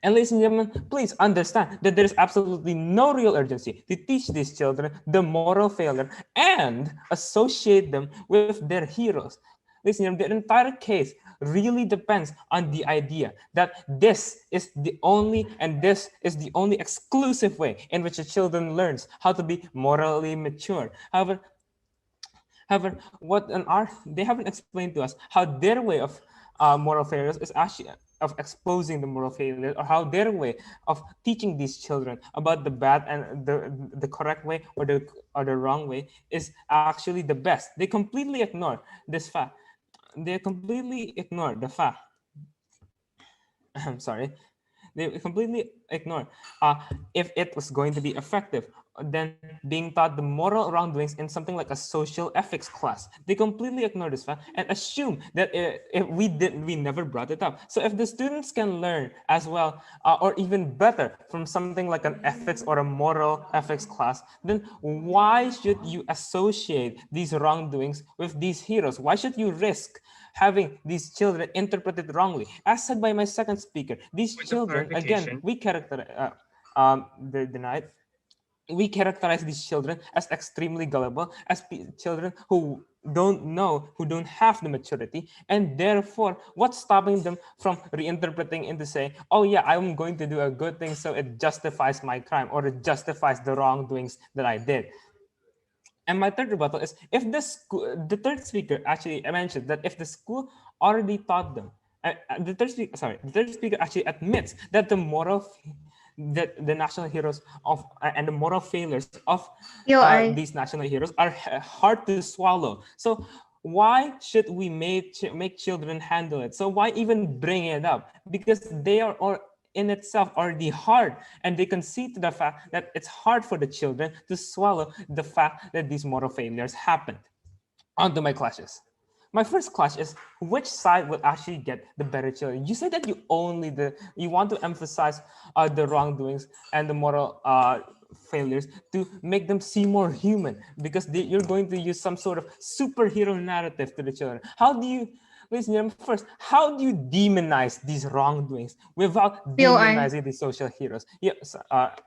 And ladies and gentlemen, please understand that there is absolutely no real urgency to teach these children the moral failure and associate them with their heroes. Ladies and gentlemen, the entire case really depends on the idea that this is the only exclusive way in which a children learns how to be morally mature. However, they haven't explained to us how their way of moral failures is actually of exposing the moral failure, or how their way of teaching these children about the bad and the correct way or the wrong way is actually the best. They completely ignore this fact. They completely ignore the fact. I'm sorry. They completely ignore if it was going to be effective, then being taught the moral wrongdoings in something like a social ethics class. They completely ignore this fact and assume that we never brought it up. So if the students can learn as well, or even better from something like an ethics or a moral ethics class, then why should you associate these wrongdoings with these heroes? Why should you risk having these children interpreted wrongly? As said by my second speaker, these children, again, we characterize we characterize these children as extremely gullible, as children who don't have the maturity, and therefore what's stopping them from reinterpreting and to say, oh yeah, I'm going to do a good thing, so it justifies my crime, or it justifies the wrongdoings that I did. And my third rebuttal is, if the third speaker actually mentioned that if the school already taught them, the third speaker actually admits that the national heroes and the moral failures of these national heroes are hard to swallow. So why should we make children handle it? So why even bring it up? Because they are in itself already hard, and they concede to the fact that it's hard for the children to swallow the fact that these moral failures happened. On to my clashes. My first clash is, which side will actually get the better children? You said that you want to emphasize the wrongdoings and the moral failures to make them seem more human, because you're going to use some sort of superhero narrative to the children. Ladies and gentlemen, first, how do you demonize these wrongdoings without demonizing the social heroes?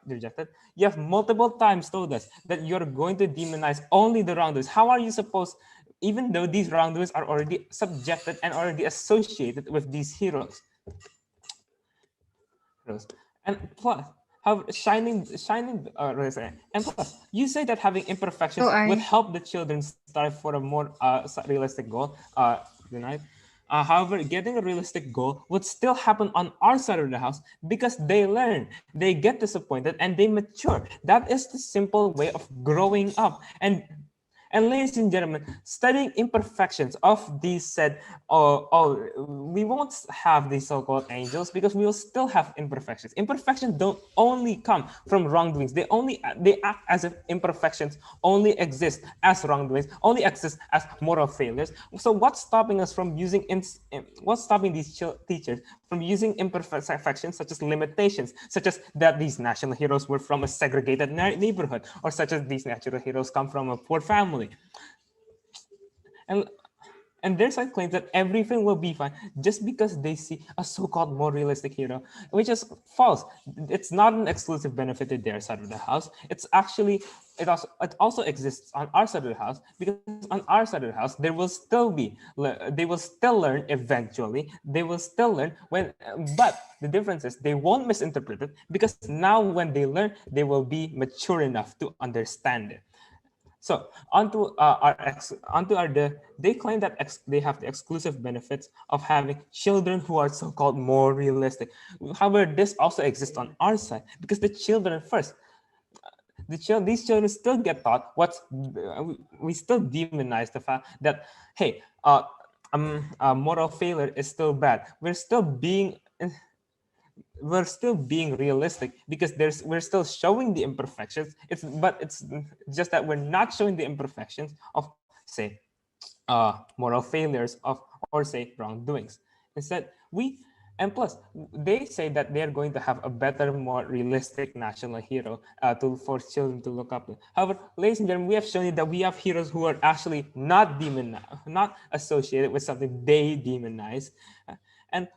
Rejected. You have multiple times told us that you're going to demonize only the wrongdoings. How are you supposed, even though these wrongdoings are already subjected and already associated with these heroes? And plus, and plus, you say that having imperfections would help the children strive for a more realistic goal. However, getting a realistic goal would still happen on our side of the house, because they learn, they get disappointed, and they mature. That is the simple way of growing up. And ladies and gentlemen, studying imperfections of these said, we won't have these so-called angels, because we will still have imperfections. Imperfections don't only come from wrongdoings. They act as if imperfections only exist as wrongdoings, only exist as moral failures. So what's stopping us from using, what's stopping these teachers from using imperfections such as limitations, such as that these national heroes were from a segregated neighborhood, or such as these natural heroes come from a poor family? And their side claims that everything will be fine just because they see a so-called more realistic hero, which is false. It's not an exclusive benefit to their side of the house. It's actually it also exists on our side of the house, because on our side of the house they will still learn eventually. They will still learn but the difference is they won't misinterpret it, because now when they learn, they will be mature enough to understand it. So they claim that they have the exclusive benefits of having children who are so-called more realistic. However, this also exists on our side, because the children first, these children still get taught we still demonize the fact that, hey, moral failure is still bad. We're still being realistic, because we're still showing the imperfections. It's just that we're not showing the imperfections of, say, moral failures or say wrongdoings. Instead, and plus, they say that they're going to have a better, more realistic national hero for children to look up to. However, ladies and gentlemen, we have shown you that we have heroes who are actually not associated with something they demonize, and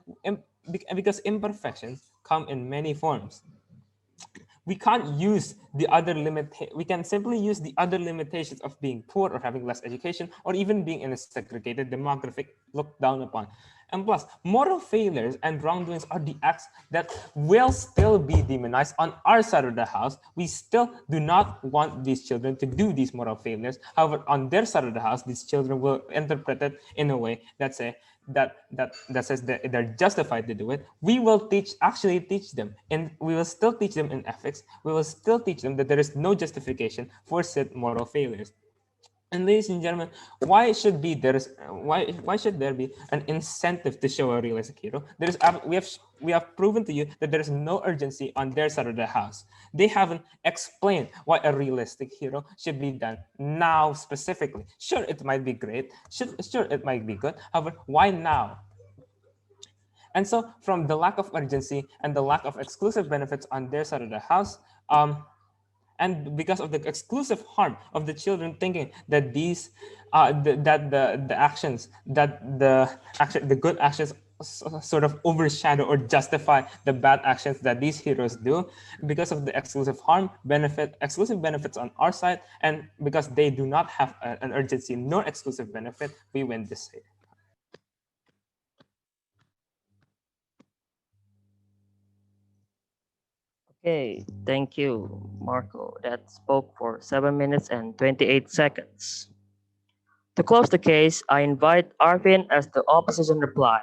because imperfections come in many forms. We can't use we can simply use the other limitations of being poor or having less education or even being in a segregated demographic looked down upon. And plus, moral failures and wrongdoings are the acts that will still be demonized on our side of the house. We still do not want these children to do these moral failures. However, on their side of the house, these children will interpret it in a way that says that they're justified to do it. We will actually teach them, and we will still teach them in ethics. We will still teach them that there is no justification for said moral failures. And ladies and gentlemen, why should there be an incentive to show a realistic hero? We have proven to you that there is no urgency on their side of the house. They haven't explained why a realistic hero should be done now specifically. Sure, it might be great. Sure, it might be good. However, why now? And so, from the lack of urgency and the lack of exclusive benefits on their side of the house, and because of the exclusive harm of the children thinking that the good actions sort of overshadow or justify the bad actions that these heroes do, because of the exclusive benefits on our side, and because they do not have an urgency nor exclusive benefit, we win this side. Okay, thank you, Marco. That spoke for 7 minutes and 28 seconds. To close the case, I invite Arvin as the opposition reply.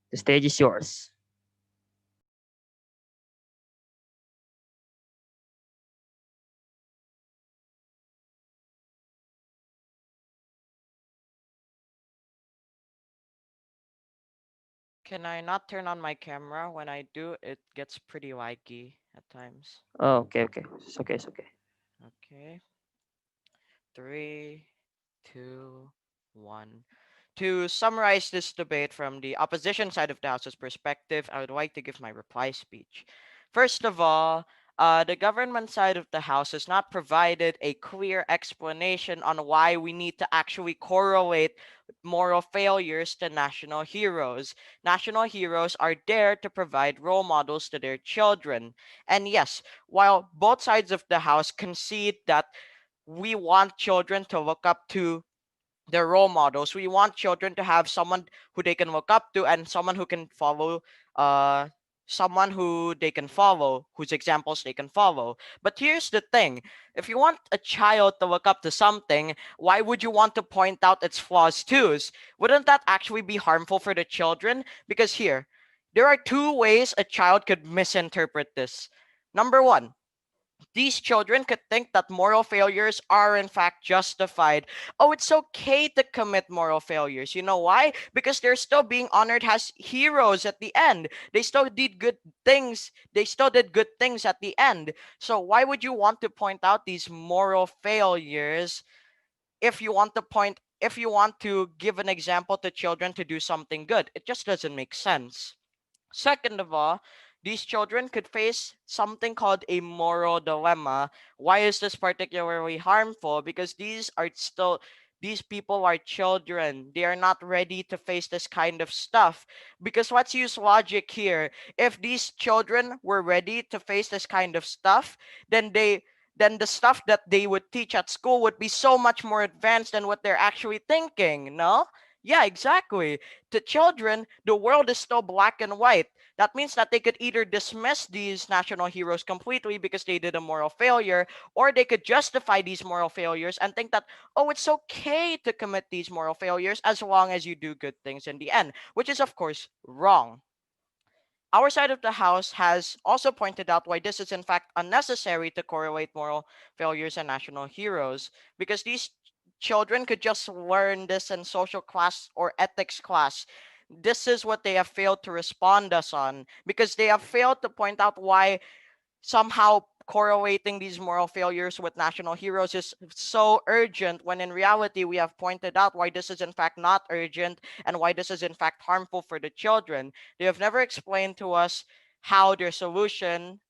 The stage is yours. Can I not turn on my camera? When I do, it gets pretty laggy at times. Oh, okay. It's okay. Okay. 3, 2, 1. To summarize this debate from the opposition side of the House's perspective, I would like to give my reply speech. First of all, the government side of the House has not provided a clear explanation on why we need to actually correlate moral failures to national heroes. National heroes are there to provide role models to their children. And yes, while both sides of the House concede that we want children to look up to their role models, we want children to have someone who they can look up to and someone who can follow, whose examples they can follow. But here's the thing: if you want a child to look up to something, why would you want to point out its flaws too? Wouldn't that actually be harmful for the children? Because here, there are two ways a child could misinterpret this. Number one, these children could think that moral failures are in fact justified. Oh, it's okay to commit moral failures. You know why? Because they're still being honored as heroes at the end. They still did good things. They still did good things at the end. So why would you want to point out these moral failures if you want to give an example to children to do something good? It just doesn't make sense. Second of all, these children could face something called a moral dilemma. Why is this particularly harmful? Because these people are children. They are not ready to face this kind of stuff. Because let's use logic here. If these children were ready to face this kind of stuff, then they then the stuff that they would teach at school would be so much more advanced than what they're actually thinking, no? Yeah, exactly. To children, the world is still black and white. That means that they could either dismiss these national heroes completely because they did a moral failure, or they could justify these moral failures and think that, oh, it's okay to commit these moral failures as long as you do good things in the end, which is, of course, wrong. Our side of the house has also pointed out why this is in fact unnecessary to correlate moral failures and national heroes, because these children could just learn this in social class or ethics class. This is what they have failed to respond us on, because they have failed to point out why somehow correlating these moral failures with national heroes is so urgent, when in reality we have pointed out why this is in fact not urgent and why this is in fact harmful for the children. They have never explained to us how their solution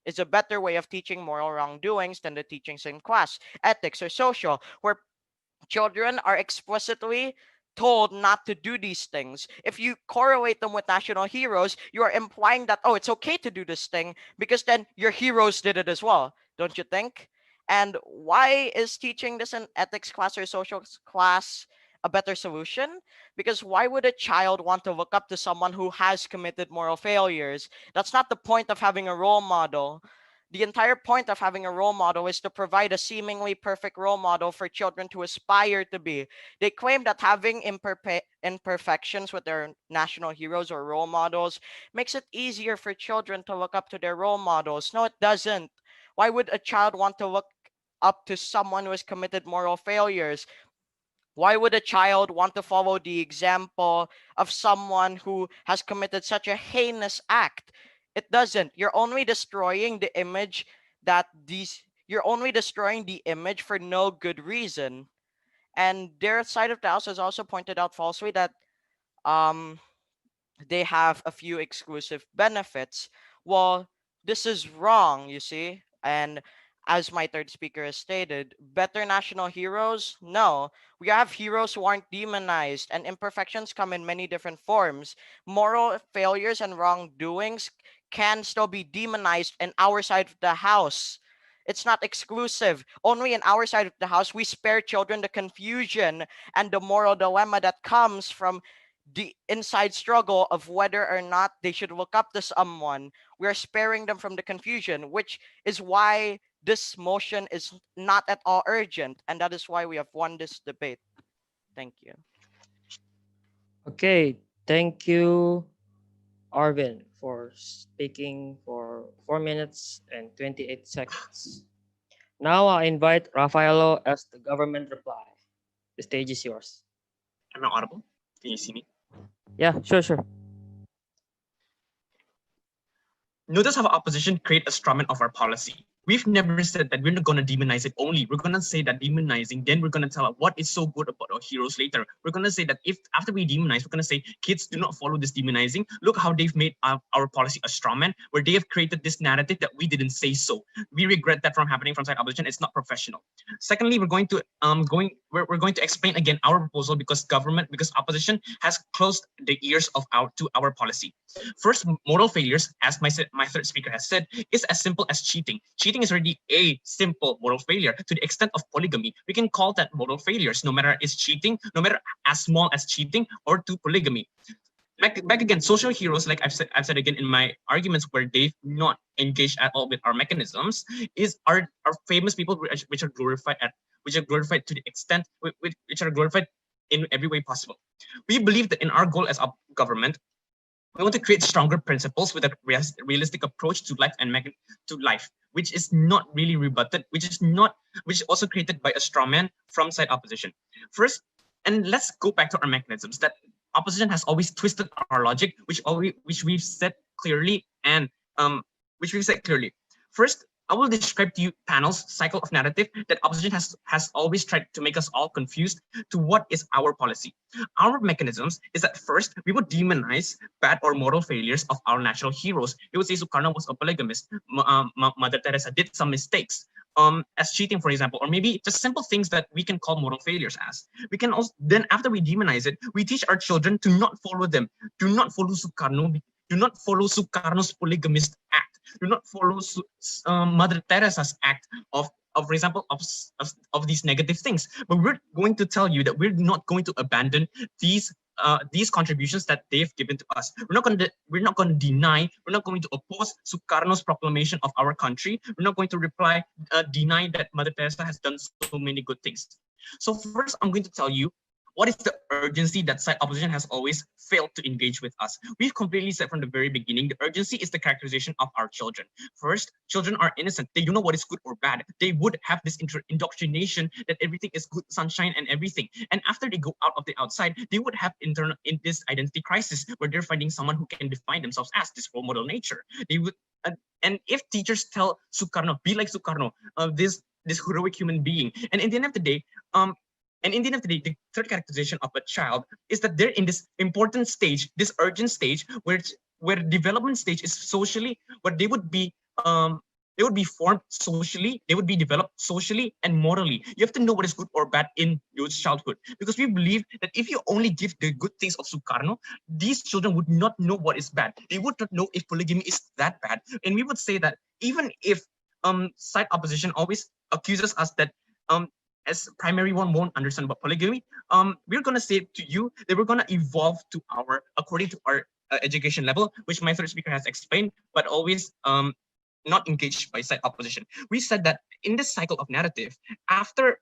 is a better way of teaching moral wrongdoings than the teachings in class, ethics, or social, where children are explicitly told not to do these things. If you correlate them with national heroes, you are implying that, oh, it's okay to do this thing because then your heroes did it as well, don't you think? And why is teaching this in ethics class or social class a better solution? Because why would a child want to look up to someone who has committed moral failures? That's not the point of having a role model. The entire point of having a role model is to provide a seemingly perfect role model for children to aspire to be. They claim that having imperfections with their national heroes or role models makes it easier for children to look up to their role models. No, it doesn't. Why would a child want to look up to someone who has committed moral failures? Why would a child want to follow the example of someone who has committed such a heinous act? It doesn't. You're only destroying the image you're only destroying the image for no good reason. And their side of the house has also pointed out falsely that they have a few exclusive benefits. Well, this is wrong, you see. And as my third speaker has stated, better national heroes? No. We have heroes who aren't demonized, and imperfections come in many different forms. Moral failures and wrongdoings can still be demonized in our side of the house. It's not exclusive. Only in our side of the house, we spare children the confusion and the moral dilemma that comes from the inside struggle of whether or not they should look up to someone. We are sparing them from the confusion, which is why this motion is not at all urgent, and that is why we have won this debate. Thank you. Okay, thank you, Arvin, for speaking for 4 minutes and 28 seconds. Now I invite Rafaelo as the government reply. The stage is yours. Am I audible? Can you see me? Yeah, sure. Notice how opposition create a strawman of our policy. We've never said that we're not going to demonize it only. We're going to say that demonizing, then we're going to tell what is so good about our heroes later. We're going to say that if after we demonize, we're going to say kids do not follow this demonizing. Look how they've made our policy a strawman, where they have created this narrative that we didn't say so. We regret that from happening from side opposition. It's not professional. Secondly, we're going to we're going to explain again our proposal because opposition has closed the ears of our policy. First, moral failures, as my third speaker has said, is as simple as cheating. Cheating is already a simple moral failure. To the extent of polygamy, we can call that moral failures, no matter it's cheating, no matter as small as cheating or to polygamy. Back again, social heroes, like I've said again in my arguments, where they've not engaged at all with our mechanisms, are famous people which are glorified to the extent which are glorified in every way possible. We believe that in our goal as a government, we want to create stronger principles with a realistic approach to life and which is not really rebutted, which is also created by a straw man from side opposition. First, and let's go back to our mechanisms, that opposition has always twisted our logic, which we've said clearly and First, I will describe to you panel's cycle of narrative that opposition has always tried to make us all confused to what is our policy. Our mechanisms is that first, we would demonize bad or moral failures of our national heroes. We would say Sukarno was a polygamist, Mother Teresa did some mistakes, as cheating, for example, or maybe just simple things that we can call moral failures as. We can also, then after we demonize it, we teach our children to not follow them. Do not follow Sukarno. Do not follow Sukarno's polygamist act. Do not follow Mother Teresa's act of for example, of these negative things. But we're going to tell you that we're not going to abandon these contributions that they've given to us. We're not going to deny. We're not going to oppose Sukarno's proclamation of our country. We're not going to deny that Mother Teresa has done so many good things. So first, I'm going to tell you what is the urgency that side opposition has always failed to engage with us. We've completely said from the very beginning, the urgency is the characterization of our children. First, children are innocent. They don't know what is good or bad. They would have this indoctrination that everything is good, sunshine and everything. And after they go out of the outside, they would have in this identity crisis where they're finding someone who can define themselves as this role model nature. They would, and if teachers tell Sukarno, be like Sukarno, this heroic human being, and in the end of the day, the third characterization of a child is that they're in this important stage, this urgent stage, where development stage is socially, where they would be formed socially, they would be developed socially and morally. You have to know what is good or bad in your childhood, because we believe that if you only give the good things of Sukarno, these children would not know what is bad. They would not know if polygamy is that bad. And we would say that even if side opposition always accuses us that as primary one won't understand about polygamy, we're going to say to you that we're going to evolve according to our education level, which my third speaker has explained, but always not engaged by side opposition. We said that in this cycle of narrative, after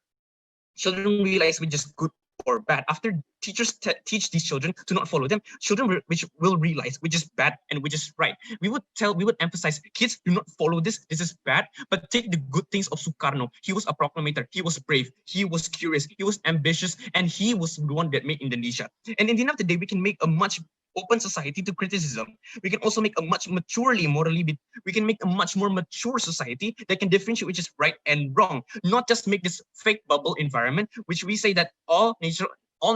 children realize which is good or bad, after teachers teach these children to not follow them, children which will realize which is bad and which is right. We would emphasize, kids, do not follow this is bad, but take the good things of Sukarno. He was a proclamator, he was brave, he was curious, he was ambitious, and he was the one that made Indonesia. And in the end of the day, we can make a much open society to criticism. We can also make a much we can make a much more mature society that can differentiate which is right and wrong, not just make this fake bubble environment, which we say that all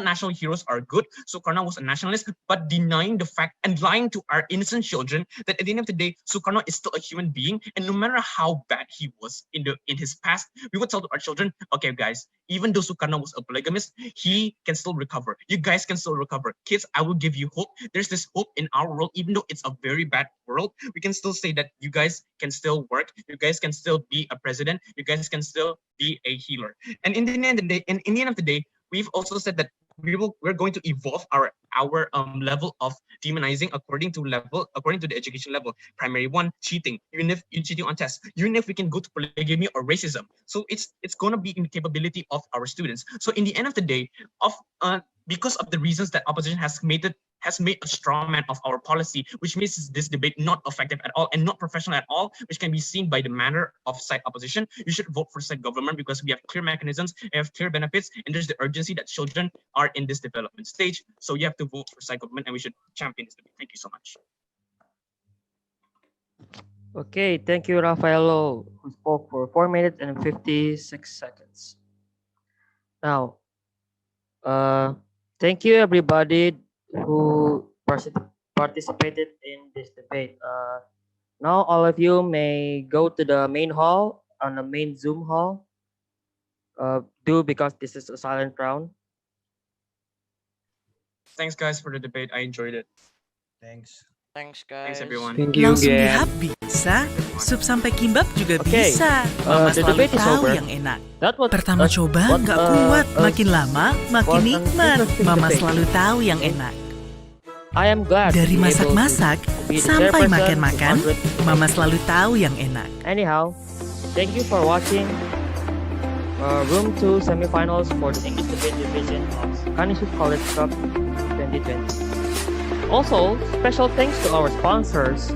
national heroes are good. Sukarno was a nationalist, but denying the fact and lying to our innocent children that at the end of the day, Sukarno is still a human being, and no matter how bad he was in his past, we would tell to our children, okay, guys, even though Sukarno was a polygamist, he can still recover. You guys can still recover. Kids, I will give you hope. There's this hope in our world, even though it's a very bad world. We can still say that you guys can still work. You guys can still be a president. You guys can still be a healer. And in the end of the day, we've also said that we're going to evolve our level of demonizing according to the education level. Primary one, cheating, even if you're cheating on tests, even if we can go to polygamy or racism. So it's going to be in the capability of our students. So in the end of the day, because of the reasons that opposition has made a straw man of our policy, which makes this debate not effective at all and not professional at all, which can be seen by the manner of side opposition. You should vote for side government because we have clear mechanisms, we have clear benefits, and there's the urgency that children are in this development stage. So you have to vote for side government, and we should champion this debate. Thank you so much. Okay, thank you, Rafaelo, who spoke for 4 minutes and 56 seconds. Now, thank you everybody who participated in this debate. Now all of you may go to the main hall, on the main Zoom hall. Because this is a silent round. Thanks guys for the debate. I enjoyed it. Thanks guys. Thanks everyone. Langsung dihap bisa, sup sampai kimbap juga bisa. Mama selalu tahu yang enak. Pertama coba nggak kuat, makin lama makin nikmat. Mama selalu tahu yang enak. I am glad. Dari masak-masak sampai makan-makan, Mama selalu tahu yang enak. Anyhow, thank you for watching Room 2 Semifinals for the English Debate Division of Canisius College CUP XXXV. Also, special thanks to our sponsors,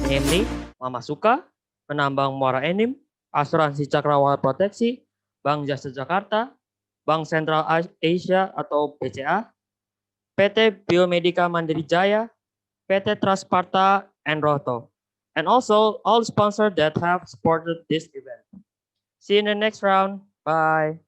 namely Mama Suka, Penambang Muara Enim, Asuransi Cakrawala Proteksi, Bank Jasa Jakarta, Bank Sentral Asia atau BCA, PT Biomedika Mandiri Jaya, PT Transparta, and Roto. And also all sponsors that have supported this event. See you in the next round. Bye.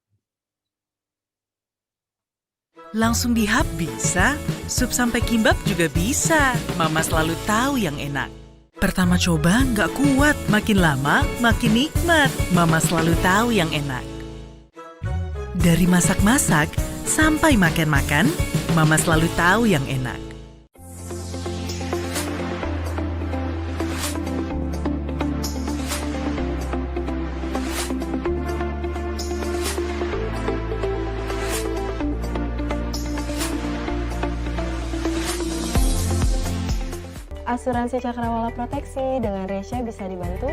Langsung dihap bisa, sup sampai kimbap juga bisa. Mama selalu tahu yang enak. Pertama coba nggak kuat, makin lama makin nikmat. Mama selalu tahu yang enak. Dari masak-masak sampai makan-makan, Mama selalu tahu yang enak. Asuransi Cakrawala Proteksi dengan Resya bisa dibantu.